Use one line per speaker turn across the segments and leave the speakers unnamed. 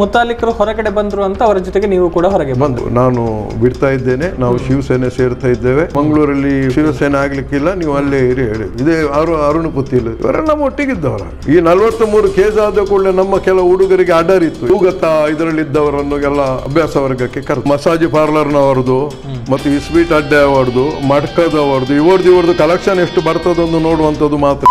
ಮುತಾಲಿಕರು ಹೊರಗಡೆ ಬಂದ್ರು ಅಂತ ಅವರ ಜೊತೆಗೆ ನೀವು ಕೂಡ ಹೊರಗೆ
ಬಂದು ನಾನು ಬಿಡ್ತಾ ಇದ್ದೇನೆ, ನಾವು ಶಿವಸೇನೆ ಸೇರ್ತಾ ಇದ್ದೇವೆ, ಮಂಗಳೂರಲ್ಲಿ ಶಿವಸೇನೆ ಆಗ್ಲಿಕ್ಕಿಲ್ಲ, ನೀವು ಅಲ್ಲೇ ಇರಿ ಹೇಳಿ. ಇದೇ ಅರುಣ್ ಪುತ್ತಿಲ್ ಇವರೆಲ್ಲ ನಮ್ಮ ಒಟ್ಟಿಗಿದ್ದವರ. ಈ 43 ಕೇಸ್ ಆದ ಕೂಡಲೇ ನಮ್ಮ ಕೆಲವು ಹುಡುಗರಿಗೆ ಅಡರ್ ಇತ್ತು. ಭೂಗತ ಇದರಲ್ಲಿ ಇದ್ದವರನ್ನು ಎಲ್ಲ ಅಭ್ಯಾಸ ವರ್ಗಕ್ಕೆ ಕರೆದು ಮಸಾಜ್ ಪಾರ್ಲರ್ನವರದು ಮತ್ತು ಈ ಸ್ವೀಟ್ ಅಡ್ಡೆ ಅವರದು, ಮಡ್ಕದವರದು, ಇವರದು ಕಲೆಕ್ಷನ್ ಎಷ್ಟು ಬರ್ತದೊಂದು ನೋಡುವಂಥದ್ದು ಮಾತ್ರ.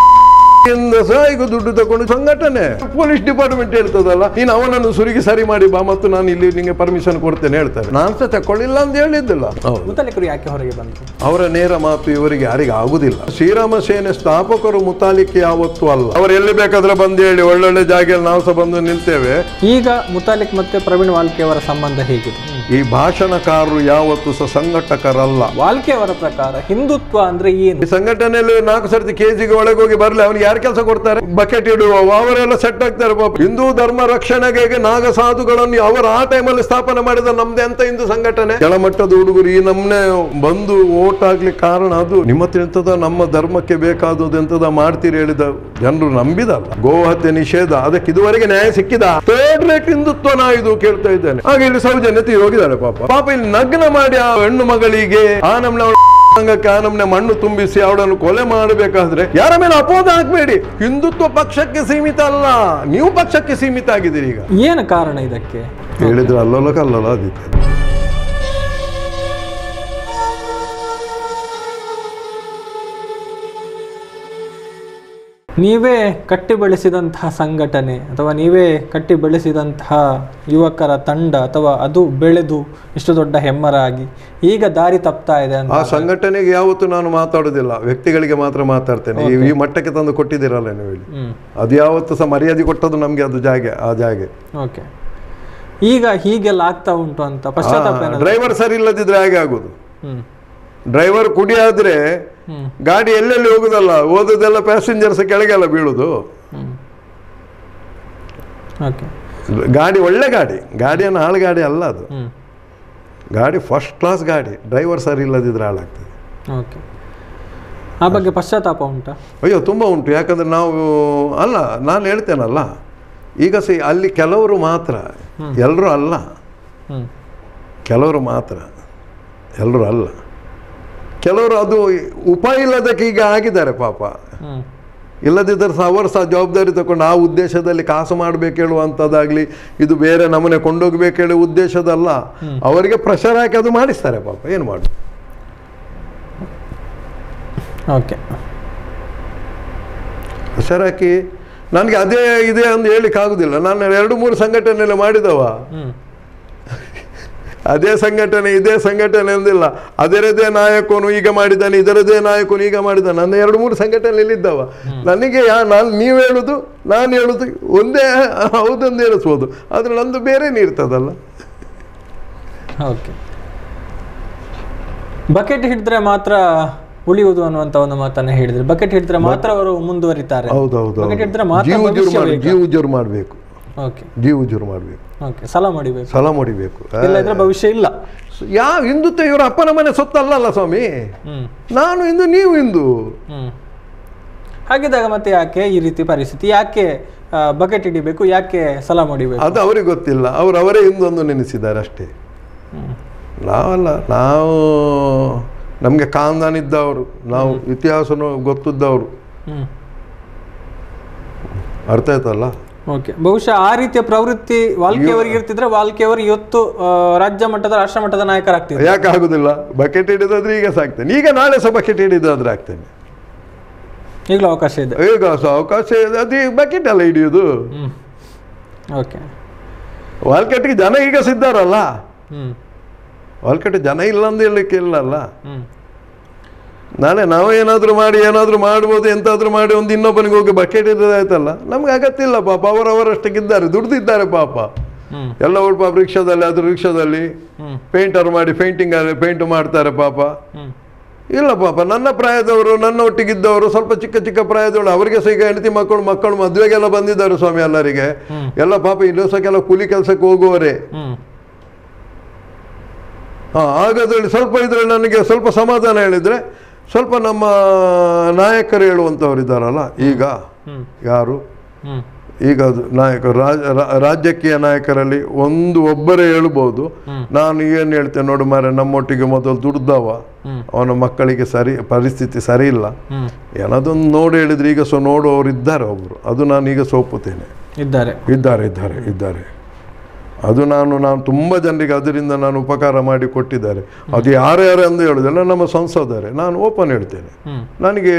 ಈಗ ದುಡ್ಡು ತಗೊಂಡು ಸಂಘಟನೆ ಪೊಲೀಸ್ ಡಿಪಾರ್ಟ್ಮೆಂಟ್ ಹೇಳ್ತದಲ್ಲ, ನೀನು ಅವನನ್ನು ಸುರುಗಿ ಸರಿ ಮಾಡಿ ಬಾ ಮತ್ತು ನಾನು ಇಲ್ಲಿ ನಿಂಗೆ ಪರ್ಮಿಷನ್ ಕೊಡ್ತೇನೆ ಹೇಳ್ತಾರೆ. ನಾನು ಸಹ ತಕೊಳ್ಳಿಲ್ಲ ಅಂತ ಹೇಳಿದ್ದಿಲ್ಲ.
ಮುತಾಲಿಕರು ಯಾಕೆ ಹೊರಗೆ ಬಂದರು?
ಅವರ ನೇರ ಮಾತು ಇವರಿಗೆ ಯಾರಿಗೆ ಆಗುದಿಲ್ಲ. ಶ್ರೀರಾಮ ಸೇನೆ ಸ್ಥಾಪಕರು ಮುತಾಲಿಕ್ ಯಾವತ್ತೂ ಅಲ್ಲ. ಅವರು ಎಲ್ಲಿ ಬೇಕಾದ್ರೆ ಬಂದು ಹೇಳಿ ಒಳ್ಳೊಳ್ಳೆ ಜಾಗೆಯಲ್ಲಿ ನಾವು ಸಹ ಬಂದು ನಿಲ್ತೇವೆ.
ಈಗ ಮುತಾಲಿಕ್ ಮತ್ತೆ ಪ್ರವೀಣ್ ವಾಲ್ಕೆ ಅವರ ಸಂಬಂಧ ಹೇಗಿದೆ?
ಈ ಭಾಷಣಕಾರರು ಯಾವತ್ತೂ ಸಹ ಸಂಘಟಕರಲ್ಲ.
ವಾಲ್ಕೆ ಅವರ ಪ್ರಕಾರ ಹಿಂದುತ್ವ ಅಂದ್ರೆ ಏನು?
ಈ ಸಂಘಟನೆಯಲ್ಲಿ 4 ಸರ್ತಿ ಕೆಜಿಗೆ ಒಳಗೆ ಹೋಗಿ ಬರ್ಲಿ, ಅವನಿಗೆ ಯಾರು ಕೆಲಸ ಕೊಡ್ತಾರೆ? ಬಕೆಟ್ ಇಡುವ ಅವರೆಲ್ಲ ಸೆಟ್ ಆಗ್ತಾರೆ. ಪಾಪ ಹಿಂದೂ ಧರ್ಮ ರಕ್ಷಣೆಗೆ ನಾಗ ಸಾಧುಗಳನ್ನು ಅವರು ಆ ಟೈಮಲ್ಲಿ ಸ್ಥಾಪನೆ ಮಾಡಿದ ನಮ್ದೆ ಅಂತ ಹಿಂದೂ ಸಂಘಟನೆ. ಕೆಳಮಟ್ಟದ ಹುಡುಗರು ಈ ನಮ್ನೆ ಬಂದು ಓಟ್ ಆಗ್ಲಿಕ್ಕೆ ಕಾರಣ ಅದು. ನಿಮ್ಮ ಹತ್ರ ಎಂತದ ನಮ್ಮ ಧರ್ಮಕ್ಕೆ ಬೇಕಾದದ್ದು ಎಂತದ ಮಾಡ್ತೀರಿ ಹೇಳಿದ ಜನರು ನಂಬಿದಲ್ಲ. ಗೋಹತ್ಯೆ ನಿಷೇಧ, ಅದಕ್ಕೆ ಇದುವರೆಗೆ ನ್ಯಾಯ ಸಿಕ್ಕಿದ? ಥರ್ಡ್ ರೇಟ್ ಹಿಂದುತ್ವ ನಾ ಇದು ಕೇಳ್ತಾ ಇದ್ದೇನೆ. ಹಾಗೆ ಇಲ್ಲಿ ಸೌಜನ್ಯತೆ ಹೋಗಿದ್ದಾರೆ ಪಾಪ ಇಲ್ಲಿ ನಗ್ನ ಮಾಡಿ ಆ ಹೆಣ್ಣು ಮಗಳಿಗೆ ಆ ನಮ್ನೆ ಮಣ್ಣು ತುಂಬಿಸಿ ಅವಳನ್ನು ಕೊಲೆ ಮಾಡಬೇಕಾದ್ರೆ ಯಾರ ಮೇಲೆ ಅಪೋದ ಹಾಕ್ಬೇಡಿ. ಹಿಂದುತ್ವ ಪಕ್ಷಕ್ಕೆ ಸೀಮಿತ ಅಲ್ಲ, ನೀವು ಪಕ್ಷಕ್ಕೆ ಸೀಮಿತ ಆಗಿದ್ದೀರಿ. ಈಗ
ಏನು ಕಾರಣ ಇದಕ್ಕೆ
ಹೇಳಿದ್ರೆ ಅಲ್ಲೋಲ ಕಲ್ಲಲ್ಲ ಅದಕ್ಕೆ.
ನೀವೇ ಕಟ್ಟಿ ಬೆಳೆಸಿದಂತಹ ಸಂಘಟನೆ ಅಥವಾ ನೀವೇ ಕಟ್ಟಿ ಬೆಳೆಸಿದಂತಹ ಯುವಕರ ತಂಡ ಅಥವಾ ಅದು ಬೆಳೆದು ಇಷ್ಟು ದೊಡ್ಡ ಹೆಮ್ಮರಾಗಿ ಈಗ ದಾರಿ ತಪ್ತಾ ಇದೆ ಅಂತ.
ಆ ಸಂಘಟನೆಗೆ ಯಾವತ್ತೂ ನಾನು ಮಾತಾಡೋದಿಲ್ಲ, ವ್ಯಕ್ತಿಗಳಿಗೆ ಮಾತ್ರ ಮಾತಾಡ್ತೇನೆ. ಈ ಮಟ್ಟಕ್ಕೆ ತಂದು ಕೊಟ್ಟಿದ್ದೀರಲ್ಲ ನೀವು ಹೇಳಿ, ಅದು ಯಾವತ್ತೂ ಸಹ ಮರ್ಯಾದೆ ಕೊಟ್ಟದ್ದು ನಮ್ಗೆ ಅದು ಆ ಜಾಗೆ.
ಓಕೆ, ಈಗ ಹೀಗೆಲ್ಲ ಆಗ್ತಾ ಉಂಟು ಅಂತ ಪಶ್ಚಾತ್ತಾಪ.
ಡ್ರೈವರ್ ಸರಿ ಇಲ್ಲದಿದ್ರೆ ಹಾಗೆ ಆಗೋದು. ಡ್ರೈವರ್ ಕುಡಿ ಆದ್ರೆ ಗಾಡಿ ಎಲ್ಲೆಲ್ಲಿ ಹೋಗುದಲ್ಲ, ಓದೋದೆಲ್ಲ ಪ್ಯಾಸೆಂಜರ್ಸ್ ಕೆಳಗೆಲ್ಲ ಬೀಳುದು. ಗಾಡಿ ಒಳ್ಳೆ ಗಾಡಿಯನ್ನು ಹಾಳು ಗಾಡಿ ಅಲ್ಲ ಅದು. ಗಾಡಿ ಫಸ್ಟ್ ಕ್ಲಾಸ್ ಗಾಡಿ, ಡ್ರೈವರ್ ಸರಿ ಇಲ್ಲದಿದ್ರೆ ಹಾಳಾಗ್ತದೆ.
ಆ ಬಗ್ಗೆ ಪಶ್ಚಾತ್ತಾಪ ಉಂಟಾ?
ಅಯ್ಯೋ ತುಂಬ ಉಂಟು. ಯಾಕಂದ್ರೆ ನಾವು ಅಲ್ಲ, ನಾನು ಹೇಳ್ತೇನಲ್ಲ, ಈಗ ಅಲ್ಲಿ ಕೆಲವರು ಮಾತ್ರ, ಎಲ್ಲರೂ ಅಲ್ಲ, ಕೆಲವರು ಮಾತ್ರ, ಎಲ್ಲರೂ ಅಲ್ಲ, ಕೆಲವರು ಅದು ಉಪಾಯ ಇಲ್ಲದಕ್ಕೆ ಈಗ ಆಗಿದ್ದಾರೆ ಪಾಪ. ಇಲ್ಲದಿದ್ದರೆ ಸಹ ಅವರು ಸಹ ಜವಾಬ್ದಾರಿ ತಗೊಂಡು ಆ ಉದ್ದೇಶದಲ್ಲಿ ಕಾಸು ಮಾಡಬೇಕು ಹೇಳುವಂಥದ್ದಾಗಲಿ, ಇದು ಬೇರೆ ನಮೂನೆ ಕೊಂಡೋಗ್ಬೇಕು ಹೇಳಿ ಉದ್ದೇಶದಲ್ಲ, ಅವರಿಗೆ ಪ್ರೆಷರ್ ಹಾಕಿ ಅದು ಮಾಡಿಸ್ತಾರೆ ಪಾಪ. ಏನು ಮಾಡು.
ಓಕೆ,
ಪ್ರೆಷರ್ ಹಾಕಿ ನನಗೆ ಅದೇ ಇದೆ ಅಂತ ಹೇಳಿಕ್ಕಾಗೋದಿಲ್ಲ. ನಾನು 2-3 ಸಂಘಟನೆಯಲ್ಲಿ ಮಾಡಿದವ. ಅದೇ ಸಂಘಟನೆ ಇದೇ ಸಂಘಟನೆ ಎಂದಿಲ್ಲ. ಅದರದೇ ನಾಯಕನು ಈಗ ಮಾಡಿದ್ದಾನೆ, ಇದರದೇ ನಾಯಕನು ಈಗ ಮಾಡಿದ್ದಾನೆ. ನನ್ನ 2-3 ಸಂಘಟನೆಯಲ್ಲಿ ಇದ್ದವ. ನನಗೆ ನೀವು ಹೇಳುದು ನಾನು ಹೇಳುದು ಒಂದೇ ಹೌದಂದು ಹೇಳಿಸ್ಬೋದು, ಆದರೆ ನಂದು ಬೇರೆನೇ ಇರ್ತದಲ್ಲ.
ಓಕೆ, ಬಕೆಟ್ ಹಿಡಿದ್ರೆ ಮಾತ್ರ ಉಳಿಯುವುದು ಅನ್ನುವಂತ ಒಂದು ಮಾತನ್ನ ಹೇಳಿದ್ರೆ, ಬಕೆಟ್ ಹಿಡಿದ್ರೆ ಮಾತ್ರ ಅವರು ಮುಂದುವರಿತಾರೆ.
ಹೌದೌದು,
ಬಕೆಟ್ ಹಿಡಿದ್ರೆ ಮಾತ್ರ
ಜೀವ ಉಜ್ಜೋರು ಮಾಡಬೇಕು.
ಓಕೆ,
ಜೀವ ಉಜ್ಜೋರು ಮಾಡಬೇಕು.
ಓಕೆ, ಸಲ ಮಾಡಿಬೇಕು. ಇಲ್ಲದ್ರೆ ಭವಿಷ್ಯ ಇಲ್ಲ.
ಯಾವ ಹಿಂದುತ್ವ ಇವರ ಅಪ್ಪನ ಮನೆ ಸೊತ್ತಲ್ಲ ಸ್ವಾಮಿ. ನಾನು ಹಿಂದೂ, ನೀವು ಹಿಂದೂ.
ಹಾಗಿದ್ದಾಗ ಮತ್ತೆ ಯಾಕೆ ಈ ರೀತಿ ಪರಿಸ್ಥಿತಿ? ಯಾಕೆ ಬಕೆಟ್ ಹಿಡಿಬೇಕು? ಯಾಕೆ ಸಲ ಮಾಡಿಬೇಕು?
ಅದು ಅವ್ರಿಗೆ ಗೊತ್ತಿಲ್ಲ. ಅವರೇ ಹಿಂದೊಂದು ನೆನೆಸಿದ್ದಾರೆ ಅಷ್ಟೇ. ನಾವಲ್ಲ, ನಾವು ನಮಗೆ ಖಾನ್ದಾನ್ ಇದ್ದವರು, ನಾವು ಇತಿಹಾಸನೂ ಗೊತ್ತಿದ್ದವರು. ಅರ್ಥ ಆಯ್ತಲ್ಲ?
ಓಕೆ, ಬಹುಶಃ ಆ ರೀತಿಯ ಪ್ರವೃತ್ತಿ ವಾಲ್ಕೆಯವರಿಗೆ ಇರ್ತಿದ್ರೆ ವಾಲ್ಕೆಯವರು ಇವತ್ತು ರಾಜ್ಯ ಮಟ್ಟದ ರಾಷ್ಟ್ರ ಮಟ್ಟದ ನಾಯಕರಾಗ್ತಿದ್ರು.
ಯಾಕೆ ಆಗುದಿಲ್ಲ? ಬಕೆಟ್ ಹಿಡಿದಾದ್ರೆ ಈಗ ಸಾಕ್ತೇನೆ, ಈಗ ನಾಳೆ ಸಹ ಬಕೆಟ್ ಹಿಡಿದಾದ್ರೆ ಆಗ್ತೇನೆ.
ಈಗಲೂ ಅವಕಾಶ ಇದೆ,
ಈಗ ಅವಕಾಶ ಇದೆ. ಅದು ಬಕೆಟ್ ಅಲ್ಲ ಹಿಡಿಯೋದು.
ಓಕೆ,
ವಾಲ್ಕೆಟ್ಗೆ ಜನ ಈಗ ಸಿದ್ಧಾರಲ್ಲ. ವಾಲ್ಕೆಟ್ ಜನ ಇಲ್ಲ ಅಂತ ಹೇಳಲಿಕ್ಕೆ ಇಲ್ಲಲ್ಲ. ನಾಳೆ ನಾವು ಏನಾದರೂ ಮಾಡ್ಬೋದು, ಎಂತಾದ್ರೂ ಮಾಡಿ ಒಂದು ಇನ್ನೊಬ್ಬನಿಗೆ ಹೋಗಿ ಬಕೆಟ್ ಇದ್ದದಾಯ್ತಲ್ಲ. ನಮ್ಗೆ ಅಗತ್ಯ ಇಲ್ಲ ಪಾಪ. ಅವರವರಷ್ಟಕ್ಕಿದ್ದಾರೆ, ದುಡ್ದಿದ್ದಾರೆ ಪಾಪ. ಎಲ್ಲ ಪಾಪ ರಿಕ್ಷಾದಲ್ಲಿ ಪೇಂಟರ್ ಮಾಡಿ ಪೇಂಟ್ ಮಾಡ್ತಾರೆ ಪಾಪ. ಇಲ್ಲ ಪಾಪ, ನನ್ನ ಪ್ರಾಯದವರು, ನನ್ನ ಒಟ್ಟಿಗಿದ್ದವರು, ಸ್ವಲ್ಪ ಚಿಕ್ಕ ಪ್ರಾಯದವರು, ಅವರಿಗೆ ಸಹ ಈಗ ಹೆಂಡತಿ ಮಕ್ಕಳು ಮದುವೆಗೆಲ್ಲ ಬಂದಿದ್ದಾರೆ ಸ್ವಾಮಿ. ಎಲ್ಲರಿಗೆ ಎಲ್ಲ ಪಾಪ ಇನ್ನೊಸಕ್ಕೆಲ್ಲ ಕೂಲಿ ಕೆಲಸಕ್ಕೆ ಹೋಗುವವರೇ. ಹಾಗಾದ್ರಲ್ಲಿ ಸ್ವಲ್ಪ ಇದ್ರೆ ನನಗೆ ಸ್ವಲ್ಪ ಸಮಾಧಾನ ಹೇಳಿದ್ರೆ, ಸ್ವಲ್ಪ ನಮ್ಮ ನಾಯಕರು ಹೇಳುವಂಥವ್ರು ಇದ್ದಾರಲ್ಲ ಈಗ, ಯಾರು ಈಗ ಅದು ನಾಯಕರು ರಾಜಕೀಯ ನಾಯಕರಲ್ಲಿ ಒಬ್ಬರೇ ಹೇಳ್ಬೋದು, ನಾನು ಏನು ಹೇಳ್ತೇನೆ ನೋಡು ಮಾರೆ, ನಮ್ಮೊಟ್ಟಿಗೆ ಮೊದಲು ದುಡ್ದವ, ಅವನ ಮಕ್ಕಳಿಗೆ ಪರಿಸ್ಥಿತಿ ಸರಿ ಇಲ್ಲ, ಏನದೊಂದು ನೋಡಿ ಹೇಳಿದ್ರೆ ಈಗ ನೋಡುವವರು ಇದ್ದಾರೆ ಒಬ್ರು, ಅದು ನಾನು ಈಗ ಒಪ್ಪುತ್ತೇನೆ. ಇದ್ದಾರೆ ಅದು ನಾನು ತುಂಬ ಜನರಿಗೆ ಅದರಿಂದ ನಾನು ಉಪಕಾರ ಮಾಡಿ ಕೊಟ್ಟಿದ್ದಾರೆ. ಅದು ಯಾರ್ಯಾರು ಅಂತ ಹೇಳೋದಿಲ್ಲ, ನಮ್ಮ ಸಂಸದರೇ, ನಾನು ಓಪನ್ ಹೇಳ್ತೇನೆ. ನನಗೆ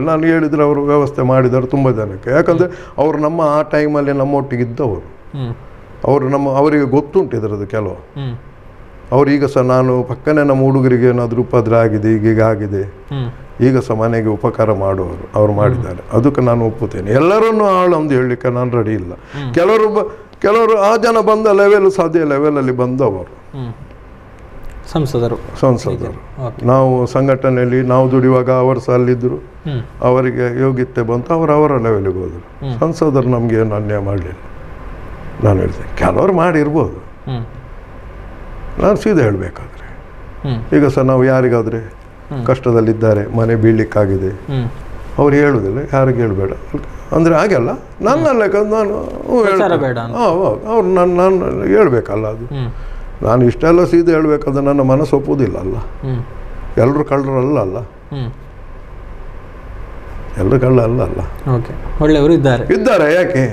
ನಾನು ಹೇಳಿದರೆ ಅವರು ವ್ಯವಸ್ಥೆ ಮಾಡಿದ್ದಾರೆ ತುಂಬ ಜನಕ್ಕೆ. ಯಾಕಂದರೆ ಅವರು ನಮ್ಮ ಆ ಟೈಮಲ್ಲಿ ನಮ್ಮೊಟ್ಟಿಗೆ ಇದ್ದವರು, ಅವರಿಗೆ ಗೊತ್ತುಂಟು ಇದರದ್ದು ಕೆಲವು. ಅವ್ರೀಗ ಸಹ ನಾನು ಪಕ್ಕನೆ ನಮ್ಮ ಹುಡುಗರಿಗೆ ಏನಾದರೂ ಉಪದ್ರ ಆಗಿದೆ, ಈಗ ಆಗಿದೆ, ಈಗ ಸಹ ಮನೆಗೆ ಉಪಕಾರ ಮಾಡುವವರು ಅವ್ರು ಮಾಡಿದ್ದಾರೆ. ಅದಕ್ಕೆ ನಾನು ಒಪ್ಪುತ್ತೇನೆ. ಎಲ್ಲರನ್ನೂ ಆಳೊಂದು ಹೇಳಲಿಕ್ಕೆ ನಾನು ರೆಡಿ ಇಲ್ಲ. ಕೆಲವರು ಆ ಜನ ಬಂದ ಸಾಧ್ಯ ಲೆವೆಲಲ್ಲಿ ಬಂದವರು
ಸಂಸದರು.
ನಾವು ಸಂಘಟನೆಯಲ್ಲಿ ನಾವು ದುಡಿಯುವಾಗ ಅವರು ಸಹ ಅಲ್ಲಿದ್ದರು, ಅವರಿಗೆ ಯೋಗ್ಯತೆ ಬಂತು, ಅವರ ಲೆವೆಲ್ಗೆ ಹೋದರು. ಸಂಸದರು ನಮಗೆ ಏನು ಅನ್ಯಾಯ ಮಾಡಲಿಲ್ಲ. ನಾನು ಹೇಳ್ತೇನೆ, ಕೆಲವರು ಮಾಡಿರ್ಬೋದು, ನಾನು ಸೀದಾ ಹೇಳಬೇಕಾದ್ರೆ. ಈಗ ಸಹ ನಾವು ಯಾರಿಗಾದರೆ ಕಷ್ಟದಲ್ಲಿದ್ದಾರೆ, ಮನೆ ಬೀಳಲಿಕ್ಕಾಗಿದೆ, ಅವ್ರು ಹೇಳುವುದಿಲ್ಲ, ಯಾರಿಗೆ ಹೇಳಬೇಡ ಅಂದರೆ ಹಾಗೆಲ್ಲ ನನ್ನಲ್ಲ, ನಾನು ಅವ್ರು ನಾನು ಹೇಳ್ಬೇಕಲ್ಲ. ಅದು ನಾನು ಇಷ್ಟೆಲ್ಲ ಸೀದಾ ಹೇಳ್ಬೇಕಾದ್ರೆ ನನ್ನ ಮನಸ್ಸು ಒಪ್ಪುವುದಿಲ್ಲ ಅಲ್ಲ. ಎಲ್ಲರೂ ಕಳ್ಳರಲ್ಲ ಅಲ್ಲ, ಎಲ್ಲರೂ ಕಳ್ಳ ಅಲ್ಲ.
ಒಳ್ಳೆಯವರು
ಇದ್ದಾರೆ. ಯಾಕೆ